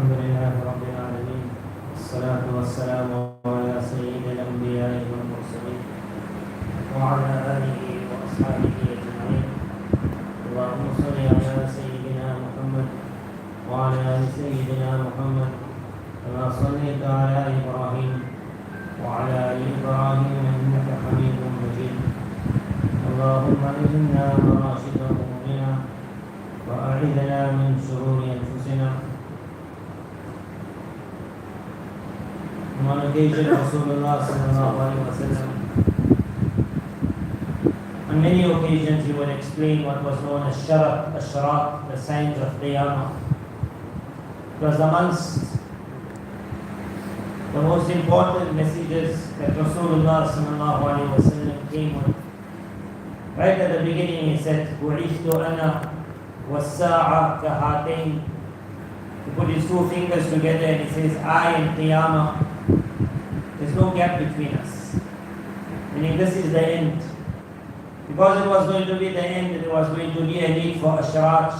الحمد لله رب العالمين والصلاة والسلام على سيد الأنبياء والمرسلين وعلى آله وأصحابه أجمعين. اللهم صل على سيدنا محمد وعلى آل سيدنا محمد كما صليت على إبراهيم وعلى آل إبراهيم إنك حميد مجيد. اللهم إنا مراشد أمورنا وأعذنا من شرور أنفسنا. On occasion, Rasulullah sallallahu alaihi wasallam, on many occasions, he would explain what was known as asharat, the signs of Qiyamah. It was amongst the most important messages that Rasulullah sallallahu alaihi wasallam came with. Right at the beginning, he said, "Bu'ithtu ana was-sa'a kahatain." He put his two fingers together and he says, "I and Qiyamah." There's no gap between us. Meaning this is the end. Because it was going to be the end, there was going to be a need for sharat.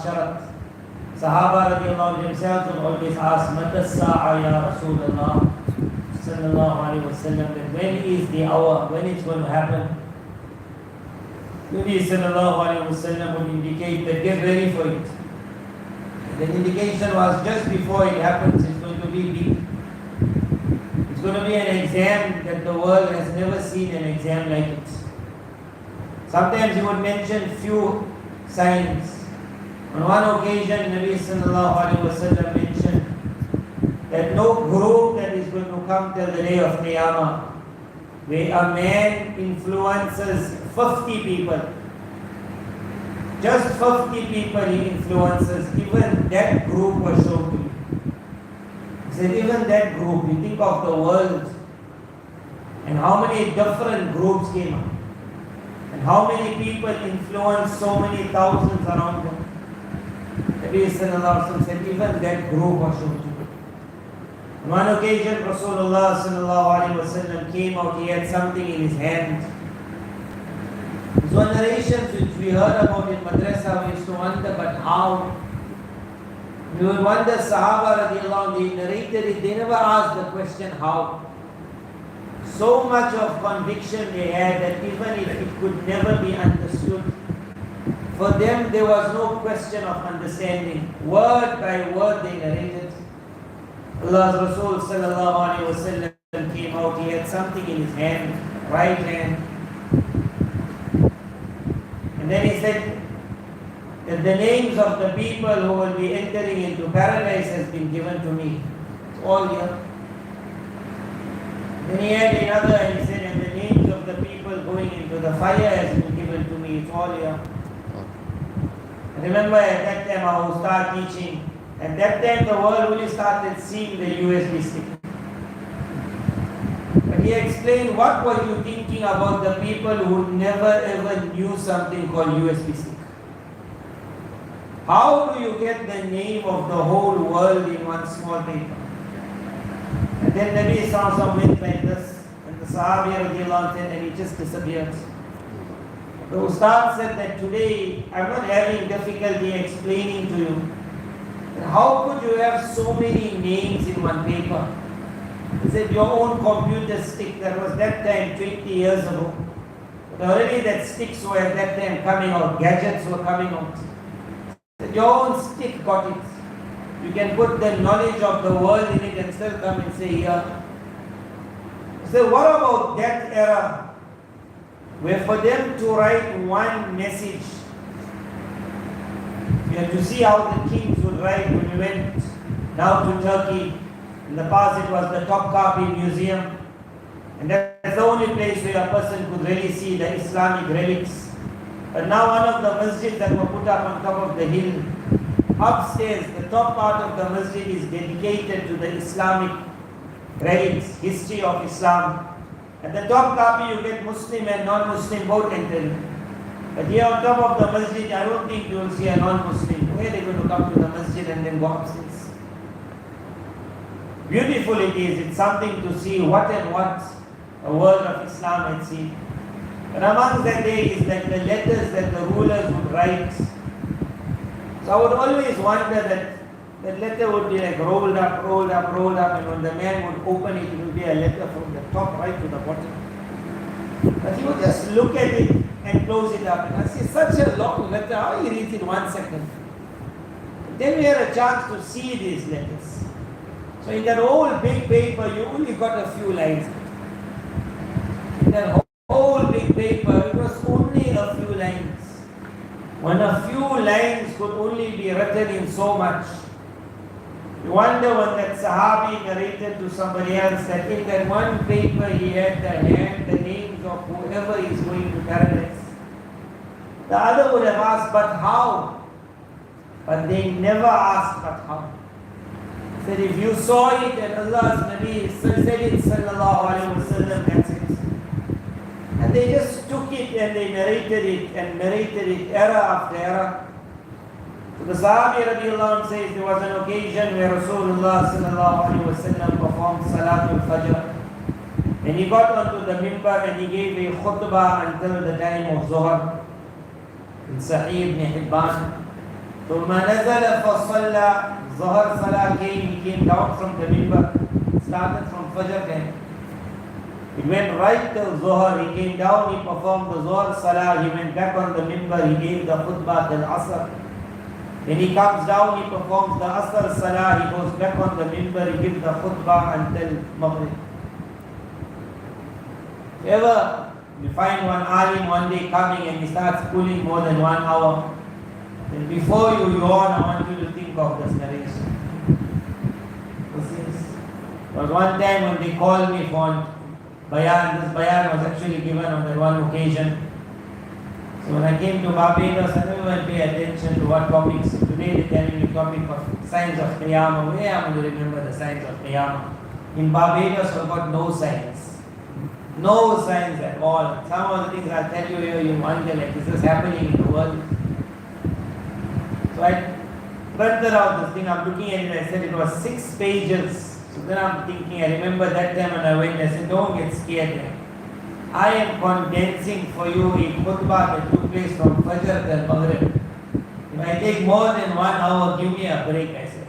Sahaba radiallahu anhu themselves would always ask, "Mata sa'a ya Rasulullah sallallahu alayhi wa sallam," that when is the hour, when it's going to happen? Nabi sallallahu alayhi wa sallam would indicate that get ready for it. The indication was just before it happens, it's going to be big. It's going to be an exam that the world has never seen an exam like it. Sometimes he would mention few signs. On one occasion, Nabi sallallahu alaihi wasallam mentioned that no group that is going to come till the day of Qiyamah, where a man influences 50 people. Just 50 people he influences, even that group was shown to me. He said, even that group, you think of the world and how many different groups came up and how many people influenced so many thousands around them. Nabi sallallahu alaihi wasallam said, even that group was shown to me. On one occasion, Rasulullah sallallahu alaihi wasallam came out, he had something in his hand. These were narrations which we heard about in madrasa. We used to wonder, but how? We would wonder, Sahaba radiallahu anhu, they narrated it, they never asked the question how. So much of conviction they had that even if it could never be understood, for them there was no question of understanding. Word by word they narrated. Allah's Rasul sallallahu alayhi wa sallam came out, he had something in his hand, right hand. And then he said that the names of the people who will be entering into paradise has been given to me. It's all here. Then he had another and he said, and the names of the people going into the fire has been given to me. It's all here. I remember at that time I would start teaching. At that time the world really started seeing the USB stick. But he explained, what were you thinking about the people who never ever knew something called USB stick? How do you get the name of the whole world in one small paper? And then Nabi sallallahu went like this, and the Sahabi radiallahu anhu, and he just disappeared. The Ustad said that today I'm not having difficulty explaining to you. How could you have so many names in one paper? He said, your own computer stick, that was that time 20 years ago. But already that sticks were at that time coming out, gadgets were coming out. He said, your own stick got it. You can put the knowledge of the world in it and still come and say here. He said, what about that era where for them to write one message, you have to see how the kings would write when we went now to Turkey. In the past it was the Topkapi Museum, and that's the only place where a person could really see the Islamic relics. But now one of the masjids that were put up on top of the hill, upstairs, the top part of the masjid is dedicated to the Islamic relics, history of Islam. At the top copy you get Muslim and non-Muslim both entering. But here on top of the masjid, I don't think you will see a non-Muslim. Where are they going to come to the masjid and then go upstairs? Beautiful it is. It's something to see what and what a world of Islam had seen. But amongst that day is that the letters that the rulers would write. So I would always wonder that That letter would be like rolled up, rolled up, rolled up, and when the man would open it, it would be a letter from the top right to the bottom. But he would just look at it and close it up. And I say, such a long letter, how he reads in 1 second? Then we had a chance to see these letters. So in that whole big paper, you only got a few lines. In that whole big paper, it was only a few lines. When a few lines could only be written in so much. You wonder when that Sahabi narrated to somebody else that in that one paper he had the names of whoever is going to paradise. The other would have asked, but how? But they never asked, but how? Said if you saw it and Allah's Nabi said it, sallallahu alayhi wa sallam, that's it. And they just took it and they narrated it era after era. So the Sahabi radiallahu anh says there was an occasion where Rasulullah sallallahu alayhi wa sallam performed Salatul Fajr. And he got onto the mimbar and he gave a khutbah until the time of Zuhr. In Sahih ibn Hibban. ثم نزل فصلى Zuhr Salah came, he came down from the mimbar, started from Fajr then. He went right till Zuhr, he came down, he performed the Zuhr Salah, he went back on the mimbar, he gave the khutbah till Asr. Then he comes down, he performs the Asr Salah, he goes back on the mimbar, he gives the khutbah until Maghrib. If ever you find one alim one day coming and he starts pulling more than 1 hour, then before you yawn, I want you to think of this narration. There was one time when they called me for bayan, this bayan was actually given on that one occasion. So when I came to Barbados, I never pay attention to what topics. Today they tell me the topic of signs of Qiyamah. Where am I going to remember the signs of Qiyamah? In Barbados, we've got no signs. No signs at all. Some of the things I'll tell you here, you wonder, like, is this happening in the world? So I printed out this thing, I'm looking at it, I said it was 6 pages. So then I'm thinking, I remember that time when I went, I said, don't get scared. I am condensing for you a khutbah that took place from Fajr till Maghrib. If I take more than 1 hour, give me a break, I said.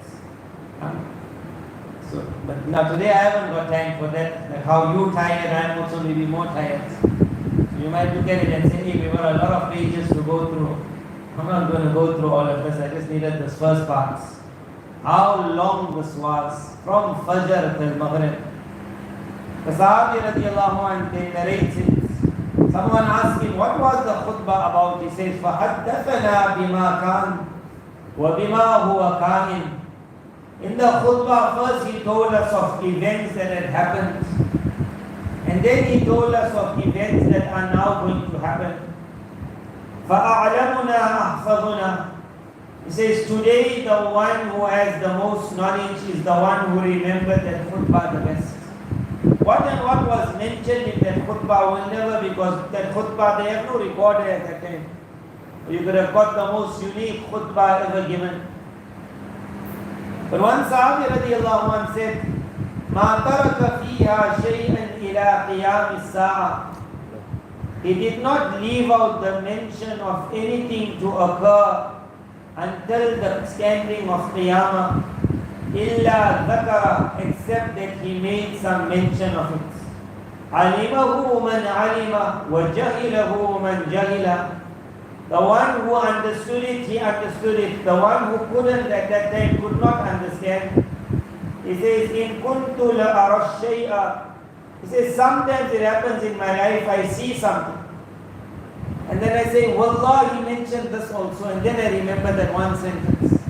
But now today I haven't got time for that. Like how you tired, I'm also maybe more tired. So you might look at it and say, hey, we got a lot of pages to go through. I'm not going to go through all of this, I just needed this first part. How long this was, from Fajr till Maghrib. The Sahabi radiallahu anh, they narrate it. Someone asked him, what was the khutbah about? He says, فَحَدَّثَنَا بِمَا كَانْ وَبِمَا هُوَ كَائِنْ. In the khutbah, first he told us of events that had happened. And then he told us of events that are now going to happen. فَأَعْلَمُنَا أَحْفَظُنَا. He says, today the one who has the most knowledge is the one who remembered that khutbah the best. What and what was mentioned in that khutbah will never, because that khutbah, they have no recorder at that time. You could have got the most unique khutbah ever given. But one Sahabi radiallahu anh said, مَا تَرَكَ فِيهَا شَيْئًا إِلَىٰ قِيَامِ السَّاعَةِ. He did not leave out the mention of anything to occur until the standing of Qiyamah, إِلَّا ذَكَرَ, except that he made some mention of it. عَلِمَهُ مَنْ عَلِمَ وَجَهِلَهُ مَنْ جَهِلَ. The one who understood it, he understood it. The one who couldn't at that time could not understand. He says, إِن كُنْتُ لَأَرَى الشَّيْءَ. He says, sometimes it happens in my life, I see something. And then I say, Wallah, he mentioned this also. And then I remember that one sentence.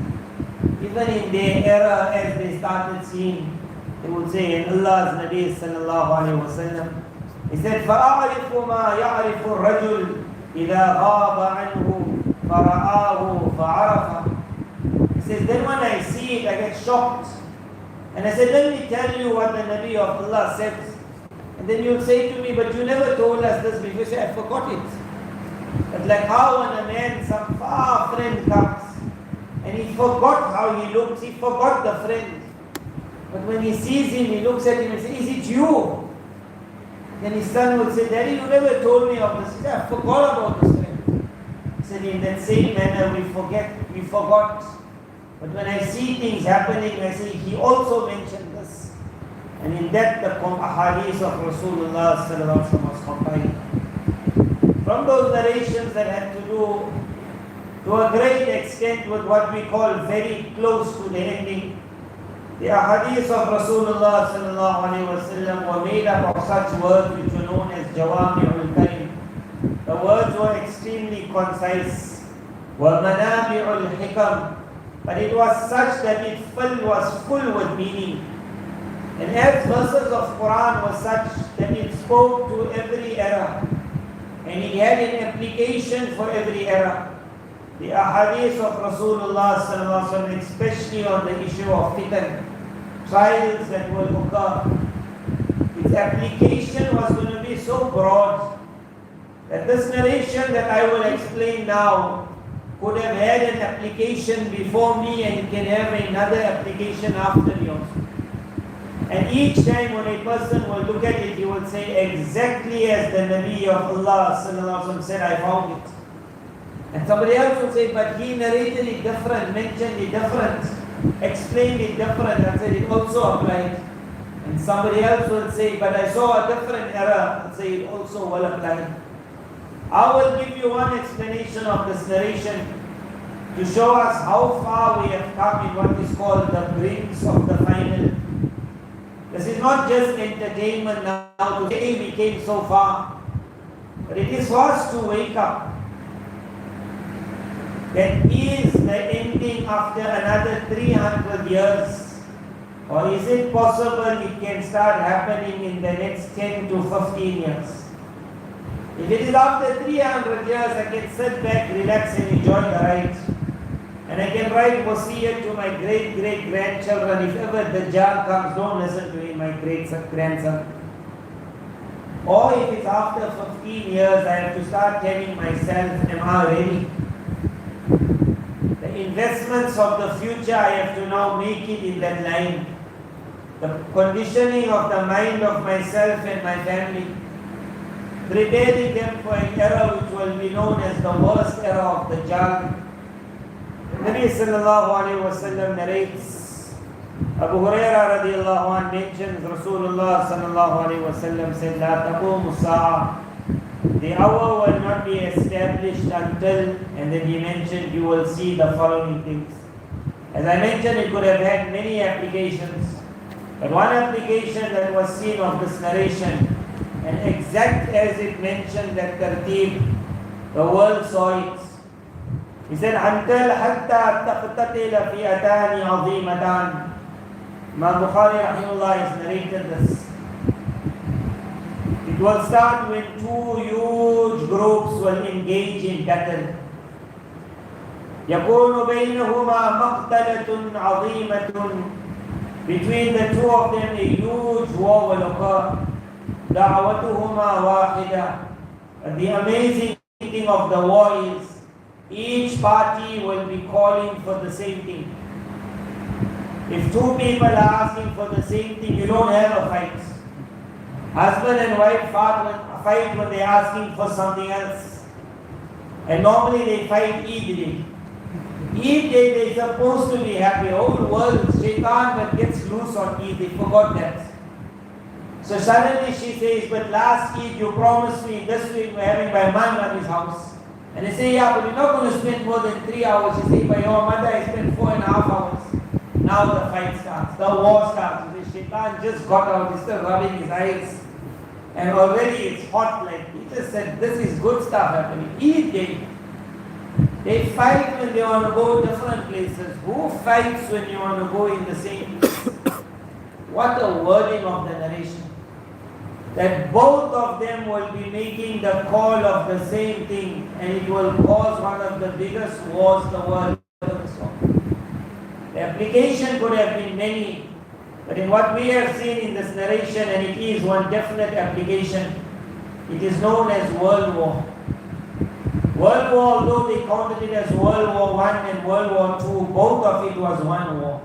Even in their era, as they started seeing, they would say, in Allah's Nabi sallallahu alayhi wa sallam, he said, فَأَعْرِفُ مَا يَعْرِفُ الرَّجُلُ إِذَا غَابَ عَنْهُ فَرَآهُ فَعَرَفَ. He says, then when I see it, I get shocked. And I said, let me tell you what the Nabi of Allah said. And then you'll say to me, but you never told us this before. You say, I forgot it. But like how when a man, some far friend comes, and he forgot how he looks, he forgot the friend. But when he sees him, he looks at him and says, is it you? Then his son would say, Daddy, you never told me of this. He said, I forgot about this friend. He said, in that same manner, we forgot. But when I see things happening, I say, he also mentioned this. And in that, the ahadith of Rasulullah sallallahu alaihi wasallam was compiled. From those narrations that had to do, to a great extent, with what we call very close to the ending, the ahadith of Rasulullah sallallahu alaihi wasallam were made up of such words which were known as Jawami'ul Kalim. The words were extremely concise. وَمَنَابِعُ الْحِكَمِ. But it was such that it was full with meaning. And as verses of Quran were such that it spoke to every era. And it had an application for every era. The ahadith of Rasulullah sallallahu alaihi wasallam, especially on the issue of fitan, trials that will occur, its application was going to be so broad that this narration that I will explain now could have had an application before me and it can have another application after me also. And each time when a person will look at it, he will say exactly as the Nabi of Allah sallallahu alaihi wasallam said, I found it. And somebody else will say, but he narrated it different, mentioned it different, explained it different, and said it also applied. And somebody else will say, but I saw a different error, and say it also will apply. I will give you one explanation of this narration to show us how far we have come in what is called the brink of the final. This is not just entertainment now to say we came so far, but it is for us to wake up. That is the ending after another 300 years, or is it possible it can start happening in the next 10 to 15 years? If it is after 300 years, I can sit back, relax and enjoy the ride. And I can write wasiyat to my great-great-grandchildren. If ever the Dajjal comes, don't listen to him, my great-grandson. Or if it's after 15 years, I have to start telling myself, am I ready? The investments of the future, I have to now make it in that line. The conditioning of the mind of myself and my family, preparing them for an era which will be known as the worst era of the Dajjal. Nabi sallallahu alayhi wa sallam narrates, Abu Hurairah radiallahu anh mentions, Rasulullah sallallahu alayhi wa sallam said, La taqumu sa'a. The hour will not be established until, and then he mentioned, you will see the following things. As I mentioned, it could have had many applications, but one application that was seen of this narration, and exact as it mentioned that tartib, the world saw it. He said, until hatta taqtatila fi'atani azimatan. Imam Bukhari rahimahullah has narrated this. It will start when two huge groups will engage in battle. يكون بينهما مقتلة عظيمة. Between the two of them a huge war will occur. دعوتهما واحدة. And the amazing thing of the war is each party will be calling for the same thing. If two people are asking for the same thing, you don't have a fight. Husband and wife fight when they are asking for something else. And normally they fight Eid day. Eid day they are supposed to be happy. The whole world, shaitan that gets loose on Eid, they forgot that. So suddenly she says, but last Eid you promised me this week we're having my man at his house. And they say, yeah, but we're not going to spend more than 3 hours. She says, by your mother I spent 4.5 hours. Now the fight starts, the war starts. The shaitan just got out, he's still rubbing his eyes. And already it's hot, like he just said, this is good stuff happening. Eid day. They fight when they want to go different places. Who fights when you want to go in the same place? What a wording of the narration. That both of them will be making the call of the same thing, and it will cause one of the biggest wars the world ever saw. The application could have been many, but in what we have seen in this narration, and it is one definite application, it is known as World War. World War, although they counted it as World War I and World War II, both of it was one war.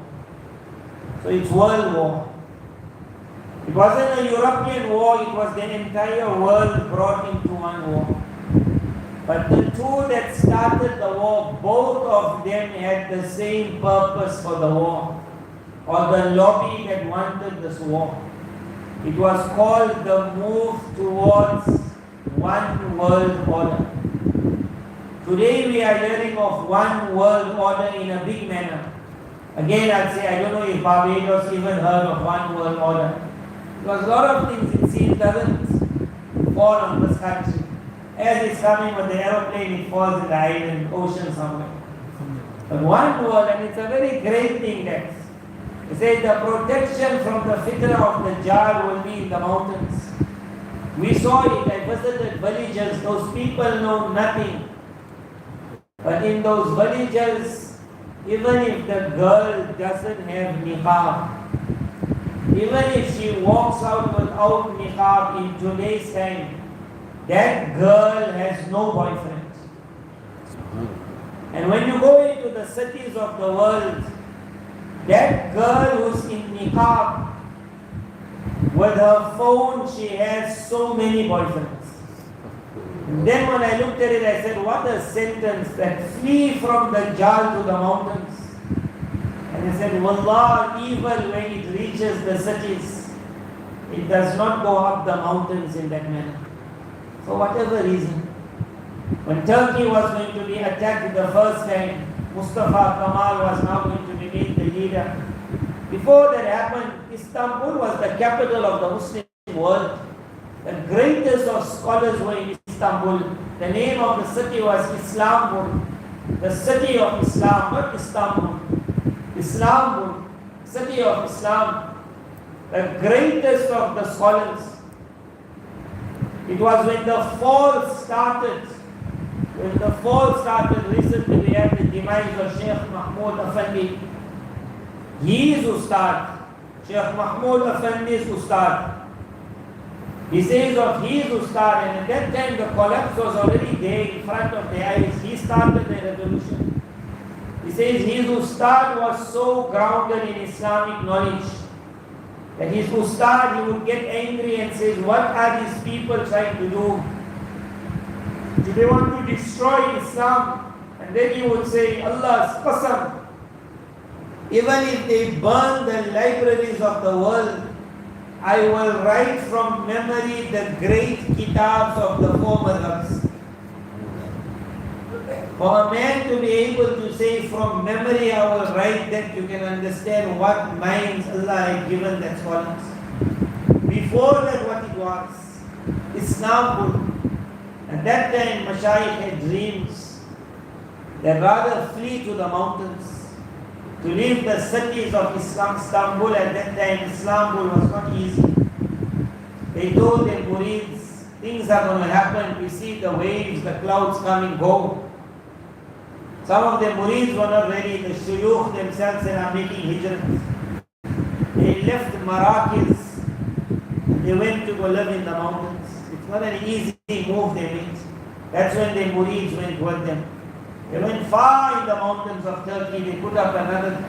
So it's World War. It wasn't a European war, it was the entire world brought into one war. But the two that started the war, both of them had the same purpose for the war, or the lobby that wanted this war. It was called the move towards one world order. Today we are hearing of one world order in a big manner. Again, I'd say, I don't know if Barbados even heard of one world order. Because a lot of things, it seems, doesn't fall on this country. As it's coming with the aeroplane, it falls in the island, ocean somewhere. But one world, and it's a very great thing that they say the protection from the fitna of the jar will be in the mountains. We saw it, I visited villages, those people know nothing. But in those villages, even if the girl doesn't have niqab, even if she walks out without niqab in today's time, that girl has no boyfriend. And when you go into the cities of the world, that girl who's in niqab, with her phone, she has so many boyfriends. And then when I looked at it, I said, what a sentence, that flee from the jal to the mountains. And I said, Wallah, evil when it reaches the cities, it does not go up the mountains in that manner. For whatever reason. When Turkey was going to be attacked the first time, Mustafa Kemal was now going to be made the leader. Before that happened, Istanbul was the capital of the Muslim world. The greatest of scholars were in Istanbul. The name of the city was Islambul. The city of Islam, not Istanbul. Islambul, city of Islam. The greatest of the scholars. It was when the fall started. When the fall started, recently we had the demise of Sheikh Mahmoud Afandi. He is Ustad. Sheikh Mahmoud Afandi is Ustad. He says of he is Ustad, and at that time the collapse was already there in front of their eyes. He started the revolution. He says his Ustad was so grounded in Islamic knowledge that his Ustad, he would get angry and says, what are these people trying to do? Do they want to destroy Islam? And then he would say, Allah's qasam, even if they burn the libraries of the world, I will write from memory the great kitabs of the four madhabs. For a man to be able to say from memory I will write that, you can understand what minds Allah had given that scholars. Before that, what it was? Islambul. At that time, Mashayikh had dreams that rather flee to the mountains, to leave the cities of Istanbul. At that time, Islambul was not easy. They told their murids, things are going to happen. We see the waves, the clouds come and go. Some of the murids were not ready. The shuyukh themselves are making hijrah. They left Marrakech. They went to go live in the mountains. It's not an easy move they made. That's when the murids went with them. They went far in the mountains of Turkey. They put up another.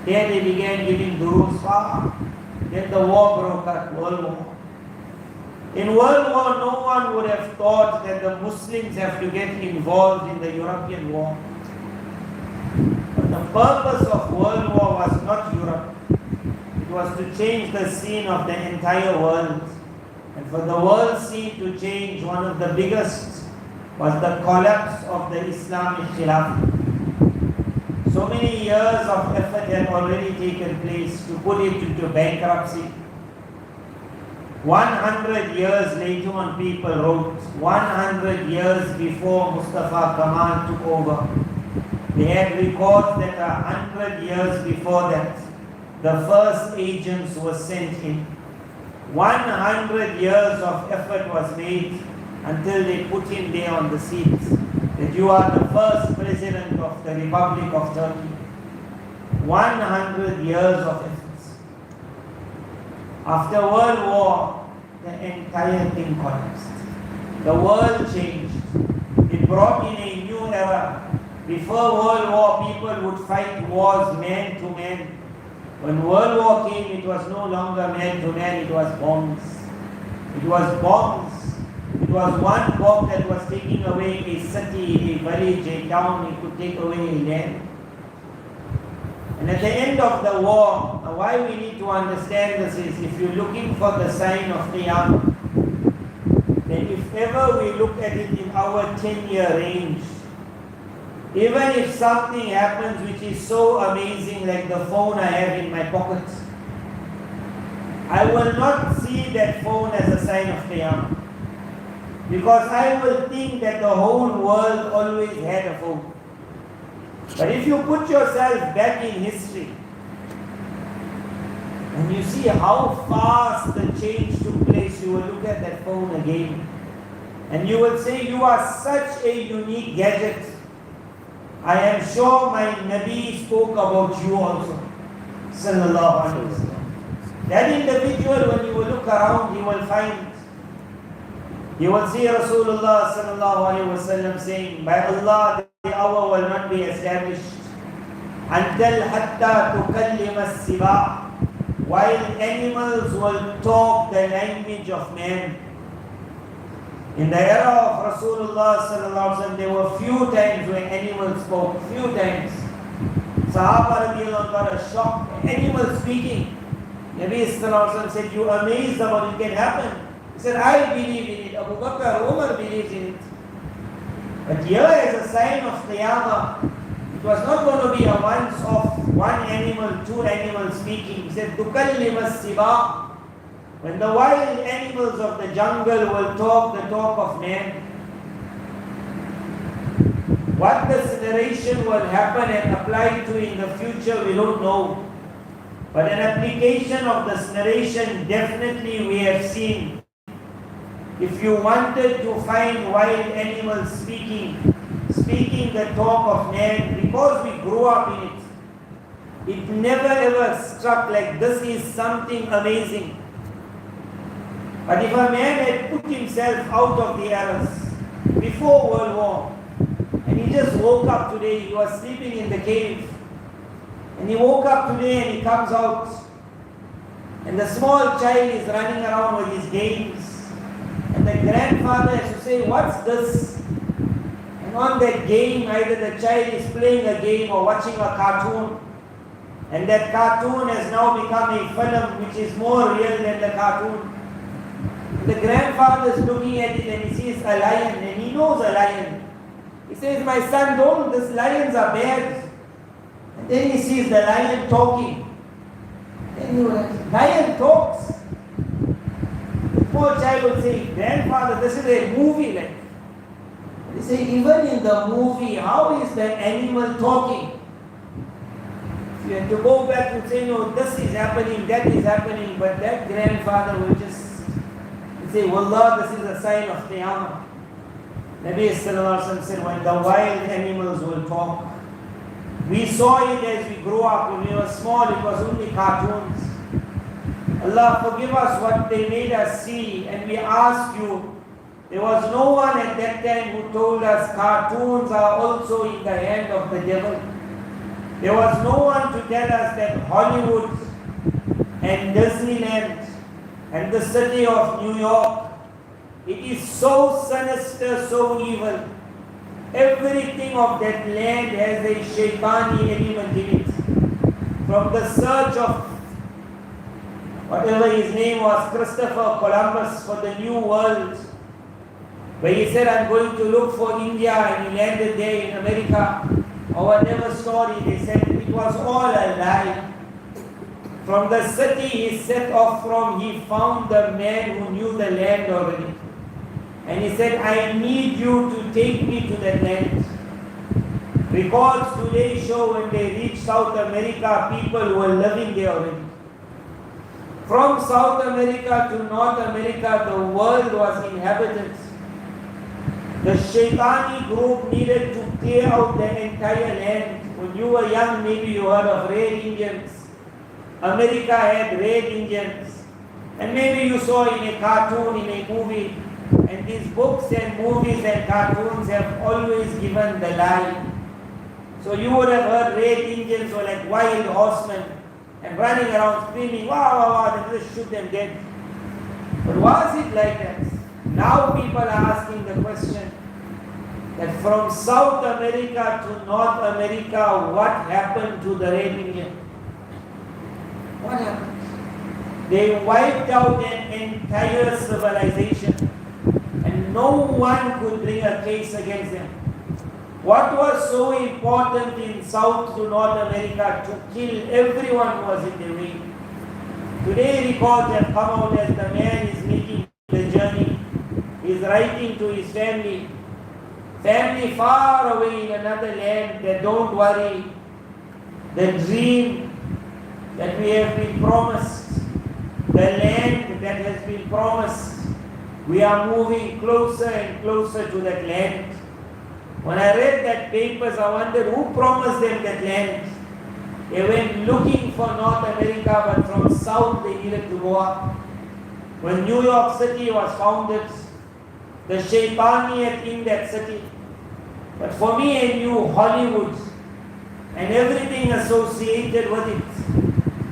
There they began giving durus far. Then the war broke out, World War. In World War, no one would have thought that the Muslims have to get involved in the European war. But the purpose of World War was not Europe. It was to change the scene of the entire world. And for the world scene to change, one of the biggest was the collapse of the Islamic Khilafah. So many years of effort had already taken place to put it into bankruptcy. 100 years later on, people wrote, 100 years before Mustafa Kemal took over, they had records that 100 years before that, the first agents were sent in. 100 years of effort was made until they put him there on the seat, that you are the first president of the Republic of Turkey. 100 years of efforts. After World War, the entire thing collapsed. The world changed. It brought in a new era. Before World War, people would fight wars man to man. When World War came, it was no longer man to man, it was bombs. It was bombs. It was one bomb that was taking away a city, a village, a town. It could take away a land. And at the end of the war, why we need to understand this is, if you're looking for the sign of Qiyamah, then if ever we look at it in our 10-year range, even if something happens which is so amazing, like the phone I have in my pocket, I will not see that phone as a sign of Qiyamah. Because I will think that the whole world always had a phone. But if you put yourself back in history, and you see how fast the change took place, you will look at that phone again. And you will say, you are such a unique gadget. I am sure my Nabi spoke about you also. Sallallahu Alaihi Wasallam. That individual, when you will look around, you will find, you will see Rasulullah Sallallahu Alaihi Wasallam saying, by Allah, the hour will not be established until hatta tukallima as-siba, while animals will talk the language of man. In the era of Rasulullah Sallallahu Alaihi Wasallam, there were few times when animals spoke, few times. Sahaba radiallahu got a shock, animals speaking. Nabi Sallallahu Alaihi Wasallam said, you are amazed about it can happen. He said, I believe in it. Abu Bakr, Umar believes in it. But here is a sign of Qiyamah. It was not going to be a once-off, one animal, two animals speaking. He said, Tukallim as-siba. When the wild animals of the jungle will talk the talk of man. What this narration will happen and apply to in the future, we don't know. But an application of this narration, definitely we have seen. If you wanted to find wild animals speaking the talk of man, because we grew up in it, it never ever struck like this is something amazing. But if a man had put himself out of the errors before World War, and he just woke up today, he was sleeping in the cave, and he woke up today and he comes out, and the small child is running around with his games, and the grandfather has to say, what's this? And on that game, either the child is playing a game or watching a cartoon, and that cartoon has now become a film which is more real than the cartoon. The grandfather is looking at it and he sees a lion, and he knows a lion. He says, my son, don't, these lions are bad. And then he sees the lion talking. Then he will like, lion talks. The poor child will say, grandfather, this is a movie. Like, they say, even in the movie, how is the animal talking? If you have to go back and say, no, this is happening, that is happening, but that grandfather will just say, Wallah, this is a sign of Qiyamah. Nabi Sallallahu Alaihi Wasallam said, when the wild animals will talk, we saw it as we grew up. When we were small, it was only cartoons. Allah forgive us what they made us see. And we ask you, there was no one at that time who told us cartoons are also in the hand of the devil. There was no one to tell us that Hollywood and Disneyland and the city of New York, it is so sinister, so evil. Everything of that land has a shaitani element in it. From the search of whatever his name was, Christopher Columbus, for the New World, where he said, I'm going to look for India, and he landed there in America, or whatever story they said, it was all a lie. From the city he set off from, he found the man who knew the land already. And he said, I need you to take me to that land. Records today show when they reached South America, people were living there already. From South America to North America, the world was inhabited. The Shaitani group needed to clear out the entire land. When you were young, maybe you heard of Red Indians. America had Red Indians. And maybe you saw in a cartoon, in a movie. And these books and movies and cartoons have always given the lie. So you would have heard Red Indians were like wild horsemen and running around screaming, wow, wow, wow, then just shoot them dead. But was it like that? Now people are asking the question that from South America to North America, what happened to the red Indian? What happened? They wiped out an entire civilization and no one could bring a case against them. What was so important in South to North America to kill everyone who was in the way? Today records have come out as the man is making the journey. He is writing to his family far away in another land, that don't worry, the dream that we have been promised, the land that has been promised, we are moving closer and closer to that land. When I read that papers, I wondered who promised them that land. They went looking for North America, but from south they needed to go up. When New York City was founded, the Shaitaniyat in that city. But for me, I knew Hollywood and everything associated with it.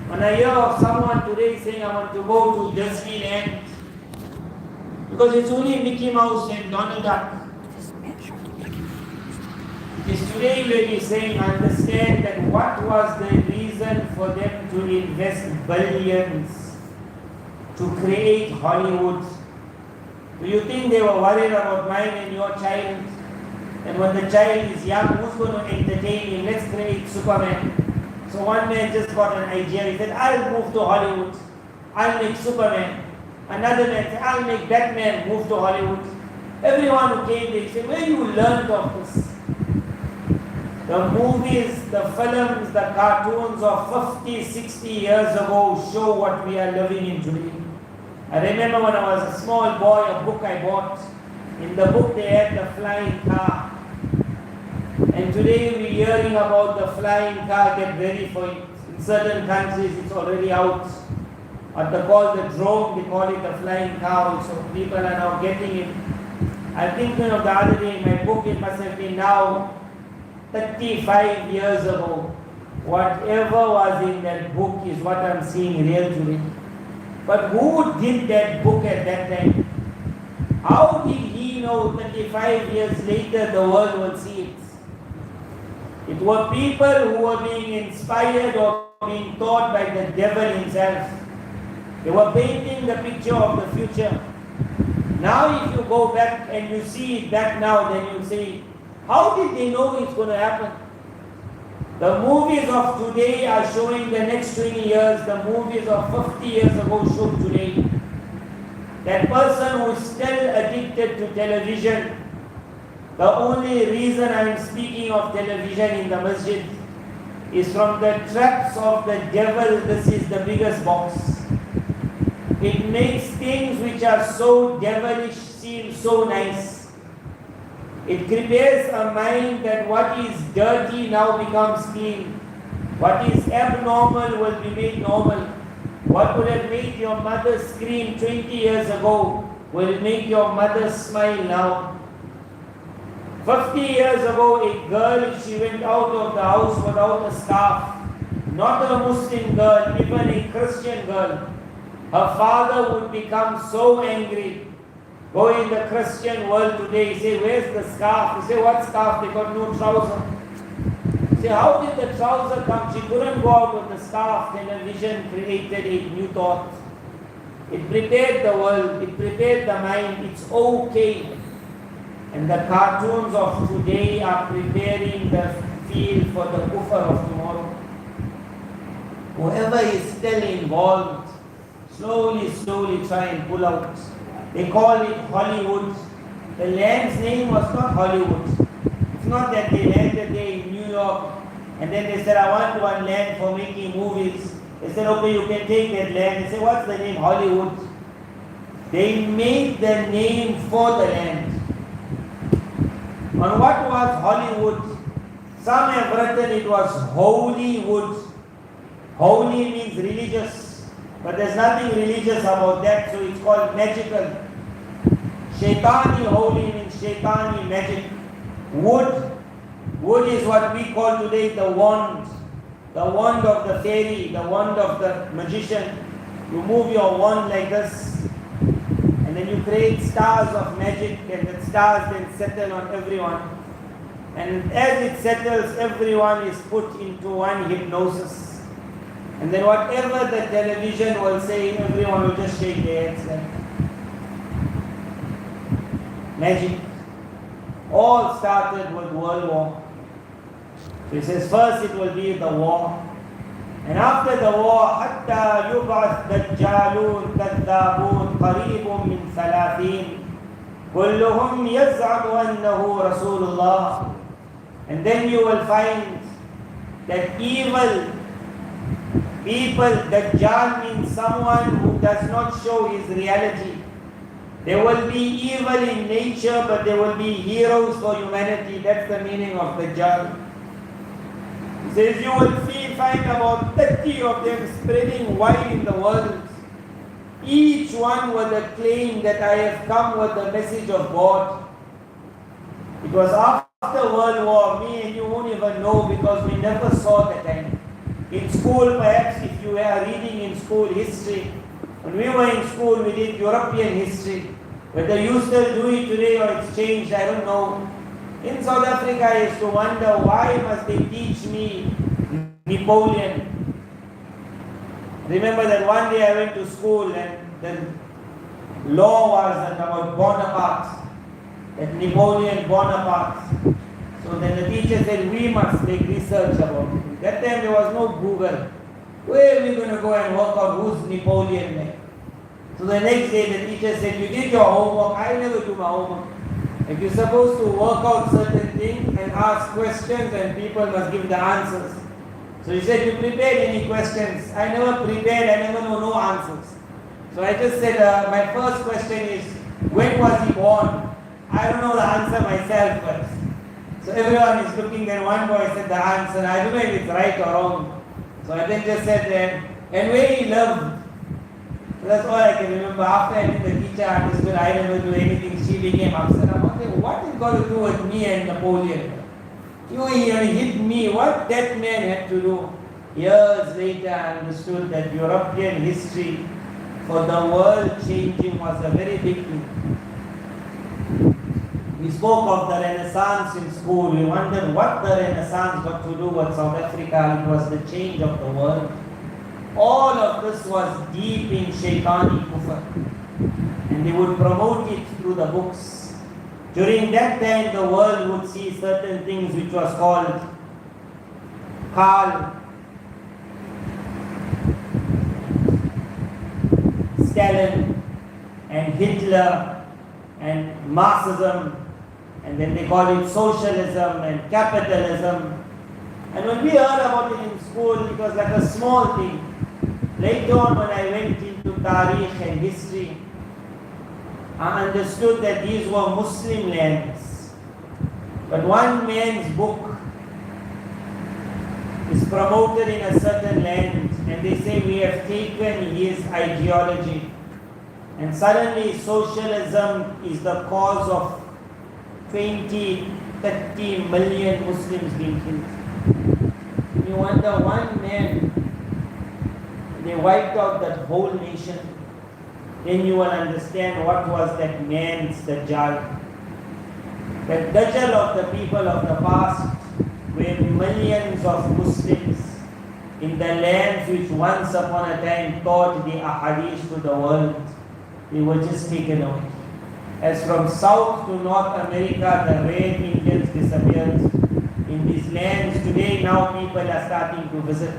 When I hear of someone today saying, I want to go to Disneyland, because it's only Mickey Mouse and Donald Duck. It is today when he's saying, understand that what was the reason for them to invest billions to create Hollywood? Do you think they were worried about mine and your child? And when the child is young, who's going to entertain him? Let's create Superman. So one man just got an idea. He said, I'll move to Hollywood. I'll make Superman. Another man said, I'll make Batman, move to Hollywood. Everyone who came there said, where you learned of this? The movies, the films, the cartoons of 50, 60 years ago show what we are living in today. I remember when I was a small boy, a book I bought. In the book they had the flying car. And today we're hearing about the flying car, get ready for it. In certain countries it's already out. What they call the drone, they call it the flying car also. People are now getting it. I'm thinking of the other day in my book, it must have been now 35 years ago. Whatever was in that book is what I'm seeing real today. But who did that book at that time? How did he know 35 years later the world will see it? It were people who were being inspired or being taught by the devil himself. They were painting the picture of the future. Now if you go back and you see it back now, then you say, how did they know it's going to happen? The movies of today are showing the next 20 years, the movies of 50 years ago show today. That person who is still addicted to television, the only reason I am speaking of television in the masjid is from the traps of the devil. This is the biggest box. It makes things which are so devilish seem so nice. It prepares a mind that what is dirty now becomes clean. What is abnormal will be made normal. What would have made your mother scream 20 years ago will make your mother smile now. 50 years ago, a girl, she went out of the house without a scarf. Not a Muslim girl, even a Christian girl. Her father would become so angry. Go in the Christian world today, say, where's the scarf? You say, what scarf? They got no trouser. Say, how did the trouser come? She couldn't go out with the scarf. Television created a new thought. It prepared the world, it prepared the mind, it's okay. And the cartoons of today are preparing the field for the kufr of tomorrow. Whoever is still involved, slowly try and pull out. They call it Hollywood. The land's name was not Hollywood. It's not that they landed there in New York and then they said, I want one land for making movies. They said, okay, you can take that land. They said, what's the name? Hollywood. They made the name for the land. On what was Hollywood? Some have written it was Holywood. Holy means religious, but there's nothing religious about that, so it's called magical. Shaitani holy means shaitani magic. Wood is what we call today the wand. The wand of the fairy, the wand of the magician. You move your wand like this, and And then you create stars of magic, and the stars then settle on everyone. And as it settles, everyone is put into one hypnosis. And then whatever the television will say, everyone will just shake their heads like magic. All started with World War. So he says first it will be the war. And after the war, حتى يبعث دجالون كذابون قريب من 30 كلهم يزعم أنه رسول الله. And then you will find that evil people, Dajjal means someone who does not show his reality. There will be evil in nature, but there will be heroes for humanity. That's the meaning of Dajjal. He says you will find about 30 of them spreading wide in the world. Each one with a claim that I have come with the message of God. It was after World War, me and you won't even know because we never saw that time. In school, perhaps if you were reading in school history, when we were in school, we did European history. Whether you still do it today or it's changed, I don't know. In South Africa, I used to wonder why must they teach me Napoleon. Remember that one day I went to school and the law was about Bonaparte, that Napoleon Bonaparte. So then the teacher said, we must make research about it. That time there was no Google. Where are we going to go and work out who's Napoleon like? So the next day the teacher said, you did your homework. I never do my homework. If you're supposed to work out certain things and ask questions and people must give the answers. So he said, you prepared any questions? I never prepared, I never know no answers. So I just said, my first question is, when was he born? I don't know the answer myself first. So everyone is looking, then one boy said the answer. I don't know if it's right or wrong. So I then just said that, and where he lived. So that's all I can remember. After I think the teacher understood I never do anything, she became upset. I'm wondering, what is got to do with me and Napoleon? You hit me. What that man had to do? Years later I understood that European history for the world changing was a very big thing. We spoke of the Renaissance in school. We wondered what the Renaissance got to do with South Africa. It was the change of the world. All of this was deep in Shaitani Kufr. And they would promote it through the books. During that time, the world would see certain things which was called Karl, Stalin, and Hitler, and Marxism, and then they call it socialism and capitalism. And when we heard about it in school, it was like a small thing. Later on, when I went into Tariq and history, I understood that these were Muslim lands. But one man's book is promoted in a certain land, and they say we have taken his ideology. And suddenly socialism is the cause of 20, 30 million Muslims being killed. You wonder, one man, they wiped out that whole nation. Then you will understand what was that man's Dajjal. The Dajjal of the people of the past were millions of Muslims in the lands which once upon a time taught the ahadith to the world. They were just taken away. As from South to North America, the red Indians disappeared. In these lands today, now people are starting to visit.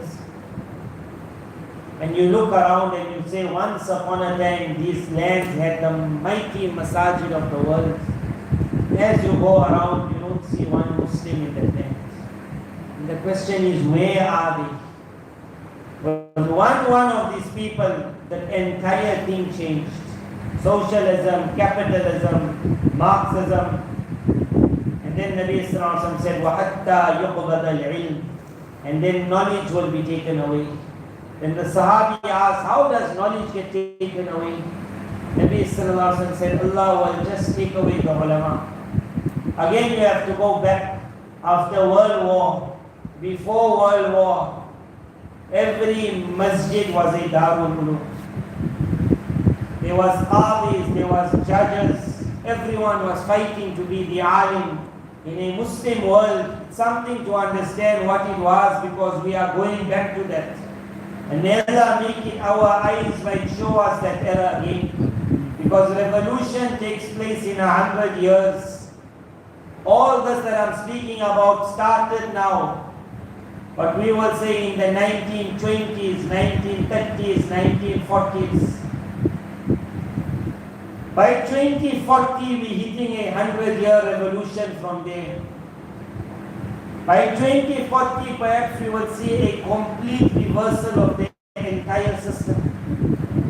And you look around and you say, once upon a time, these lands had the mighty masajid of the world. As you go around, you don't see one Muslim in that land. And the question is, where are they? But one of these people, the entire thing changed. Socialism, capitalism, Marxism. And then Nabi Sallallahu Alaihi Wasallam said, وَحَتَّى يُقْبَضَ الْعِلْمِ. And then knowledge will be taken away. Then the Sahabi asked, how does knowledge get taken away? Nabi Sallallahu Alaihi Wasallam said, Allah will just take away the ulama. Again you have to go back after World War. Before World War, every masjid was a Darul Ulum. there was qadis, there was judges, everyone was fighting to be the alim. In a Muslim world, it's something to understand what it was, because we are going back to that. And may Allah make it our eyes might show us that era again. Because revolution takes place in 100 years. All this that I'm speaking about started now. But we will say in the 1920s, 1930s, 1940s. By 2040, we're hitting a 100-year revolution from there. By 2040, perhaps we will see a complete reversal of the entire system.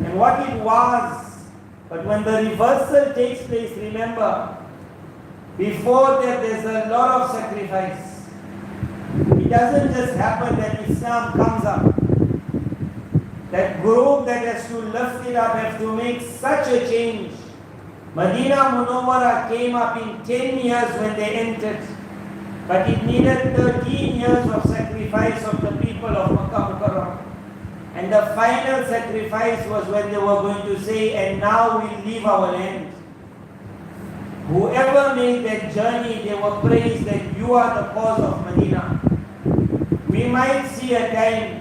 And what it was, but when the reversal takes place, remember, before that there's a lot of sacrifice. It doesn't just happen that Islam comes up. That group that has to lift it up has to make such a change. Medina Munawwara came up in 10 years when they entered. But it needed 13 years of sacrifice of the people of Makkah Mukarramah. And the final sacrifice was when they were going to say, and now we leave our land. Whoever made that journey, they were praised that you are the cause of Medina. We might see a time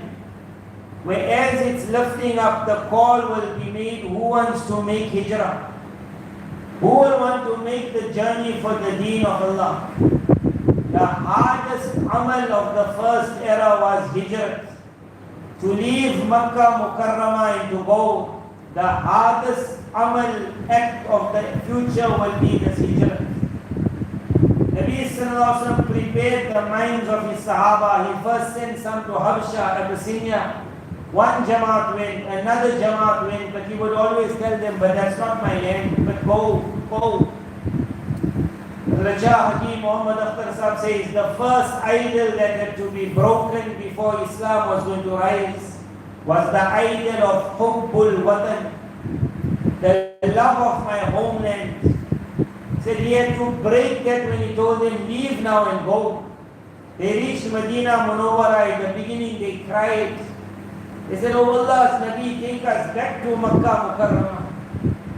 where as it's lifting up, the call will be made, who wants to make hijrah? Who will want to make the journey for the deen of Allah? The hardest amal of the first era was hijrah. To leave Makkah Mukarramah and to go, the hardest amal act of the future will be the hijrah. Nabi Sallallahu Alaihi Wasallam prepared the minds of his Sahaba. He first sent some to Habsha, Abyssinia. One Jamaat went, another Jamaat went, but he would always tell them, but that's not my land, but go. Raja Hakim Muhammad Akhtar Sahib says the first idol that had to be broken before Islam was going to rise was the idol of Hubbul Watan, the love of my homeland. He said he had to break that when he told them, leave now and go. They reached Medina Munawwara. In the beginning they cried. They said, oh Allah's Nabi, take us back to Makkah Mukarramah.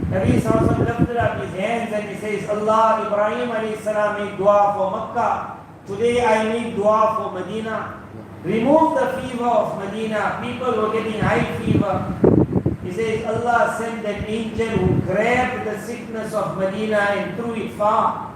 Nabi Sallallahu Alaihi Wasallam lifted up his hands and he says, Allah, Ibrahim alayhi salam made dua for Makkah. Today I make dua for Medina. Remove the fever of Medina. People were getting high fever. He says, Allah sent that angel who grabbed the sickness of Medina and threw it far.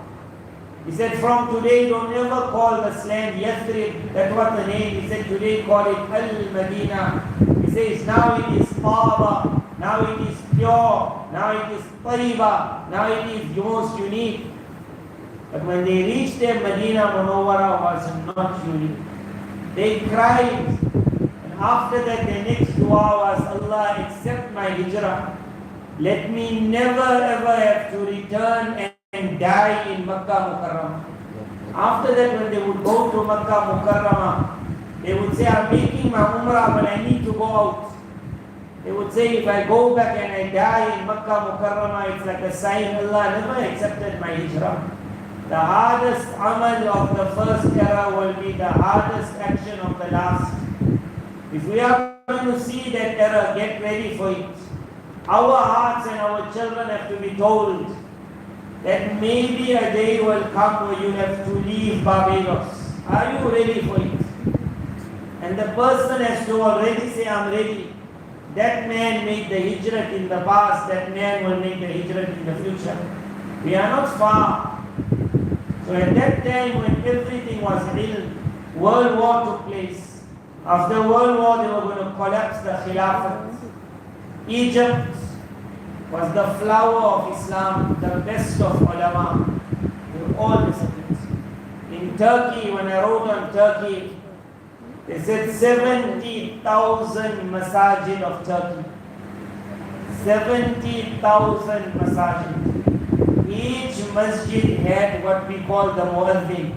He said, from today don't ever call this land Yathrib. That was the name. He said, today call it Al-Medina. He says, now it is Taaba. Now it is pure, now it is tariba, now it is the most unique. But when they reached there, Medina Munawwara was not unique. They cried, and after that their next dua was, Allah, accept my hijrah. Let me never ever have to return and die in Makkah Mukarramah. After that, when they would go to Makkah Mukarramah, they would say, I'm making my umrah, but I need to go out. They would say, if I go back and I die in Makkah Mukarramah, it's like a sign Allah never accepted my hijrah. The hardest amal of the first era will be the hardest action of the last. If we are going to see that era, get ready for it. Our hearts and our children have to be told that maybe a day will come where you have to leave Barbados. Are you ready for it? And the person has to already say, I'm ready. That man made the hijrah in the past, that man will make the hijrah in the future. We are not far. So at that time when everything was ill, World War took place. After World War they were going to collapse the Khilafat. Egypt was the flower of Islam, the best of ulama. They were all disciplines. In Turkey, when I wrote on Turkey, they said 70,000 masajid of Turkey. 70,000 masajid. Each masjid had what we call the muaddin.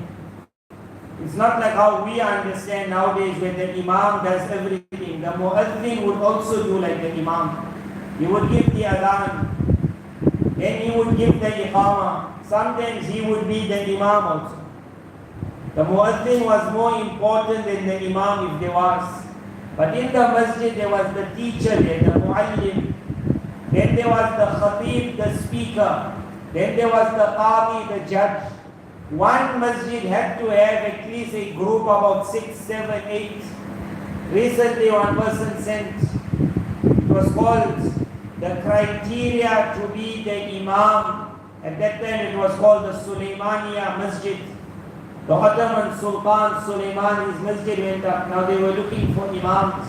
It's not like how we understand nowadays where the imam does everything. The muaddin would also do like the imam. He would give the adhan. Then he would give the iqamah. Sometimes he would be the imam also. The muaddin was more important than the imam if there was. But in the masjid there was the teacher there, the muallim. Then there was the khatib, the speaker. Then there was the qadi, the judge. One masjid had to have at least a group about 6, 7, 8. Recently one person sent, it was called the criteria to be the imam. At that time it was called the Sulaimaniya Masjid. The Ottoman Sultan Sulaiman, his masjid went up. Now they were looking for imams.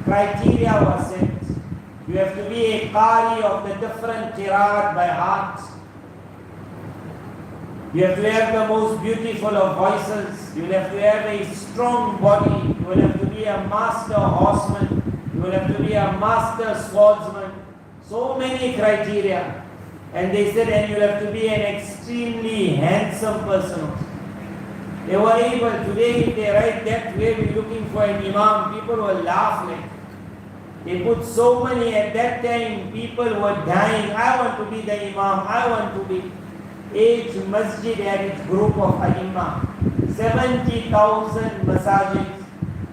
Criteria was sent. You have to be a qari of the different qiraat by heart. You have to have the most beautiful of voices. You will have to have a strong body. You will have to be a master horseman. You will have to be a master swordsman. So many criteria. And they said, and you have to be an extremely handsome person. They were able, today if they write that way, we're looking for an imam, people will laugh like. They put so many, at that time people were dying, I want to be the imam, I want to be. Each masjid had its group of ai 70,000 masajid.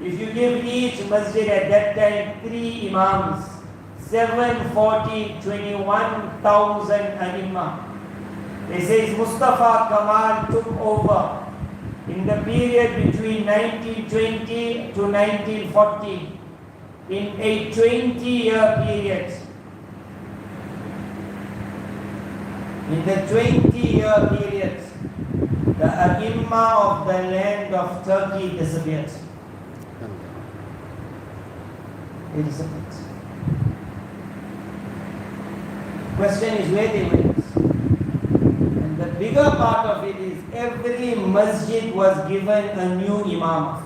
If you give each masjid at that time 3 imams, 740, 21,000 ai. They say Mustafa Kamal took over in the period between 1920 to 1940. In a 20-year period. In the 20-year period, the ai of the land of Turkey disappeared. They disappeared. Question is where they went. And the bigger part of it is every masjid was given a new imam.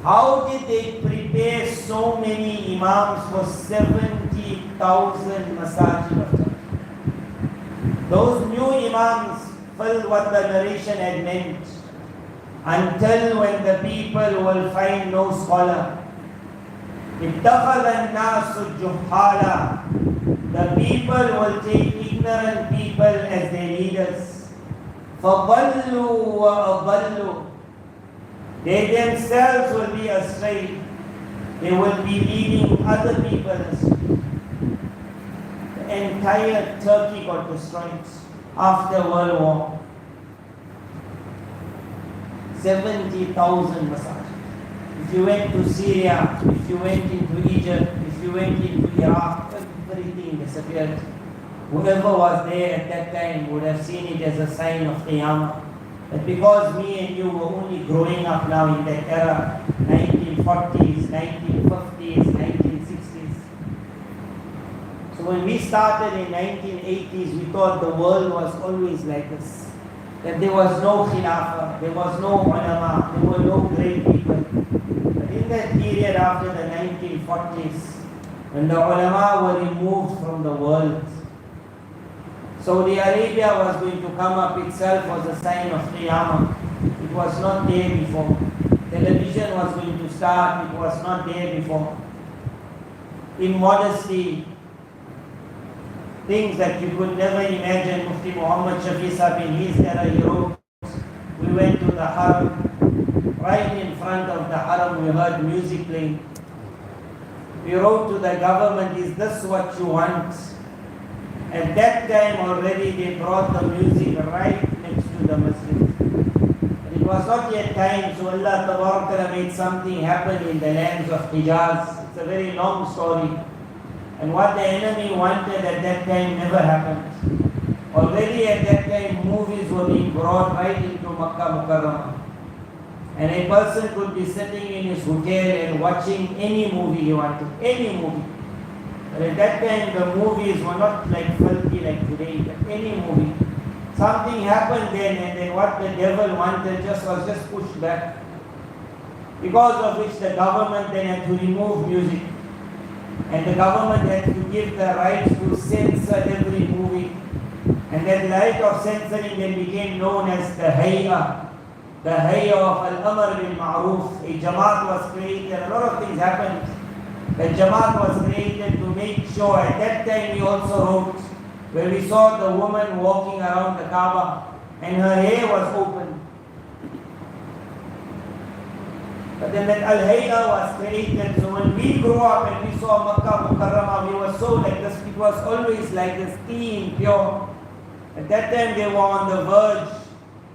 How did they prepare so many imams for 70,000 masajid of Turkey? Those new imams felt what the narration had meant until when the people will find no scholar. اتخذ الناس الجهالا. The people will take ignorant people as their leaders. فضلوا وأضلوا. They themselves will be astray. They will be leading other people astray. The entire Turkey got destroyed after World War. 70,000 masajid. If you went to Syria, if you went into Egypt, if you went into Iraq, everything disappeared. Whoever was there at that time would have seen it as a sign of Qiyamah. But because me and you were only growing up now in that era, 1940s, 1950s, 1960s. So when we started in 1980s, we thought the world was always like this. That there was no khilafah, there was no ulama, there were no great people. But in that period after the 1940s, when the ulama were removed from the world, Saudi Arabia was going to come up itself as a sign of Qiyamah. It was not there before. Television was going to start, it was not there before. Immodesty, things that you could never imagine. Mufti Muhammad Shafi Sahib in his era, he wrote, we went to the Haram, right in front of the Haram we heard music playing. We wrote to the government, is this what you want? At that time already they brought the music right next to the masjid. But it was not yet time, so Allah Tabarakala made something happen in the lands of Hijaz. It's a very long story. And what the enemy wanted at that time never happened. Already at that time movies were being brought right into Makkah Mukarramah. And a person could be sitting in his hotel and watching any movie he wanted, any movie. But at that time the movies were not like filthy like today, but any movie. Something happened then, and then what the devil wanted was just pushed back. Because of which the government then had to remove music. And the government had to give the right to censor every movie. And that right of censoring then became known as the Hay'a. The Hay'a of Al-Amr bil Ma'ruf. A Jamaat was created, a lot of things happened. The Jamaat was created to make sure, at that time we also wrote, where we saw the woman walking around the Kaaba and her hair was open. But then that Al-Hayya was created. So when we grew up and we saw Makkah Mukarramah, we were so like this. It was always like this clean, pure. At that time they were on the verge.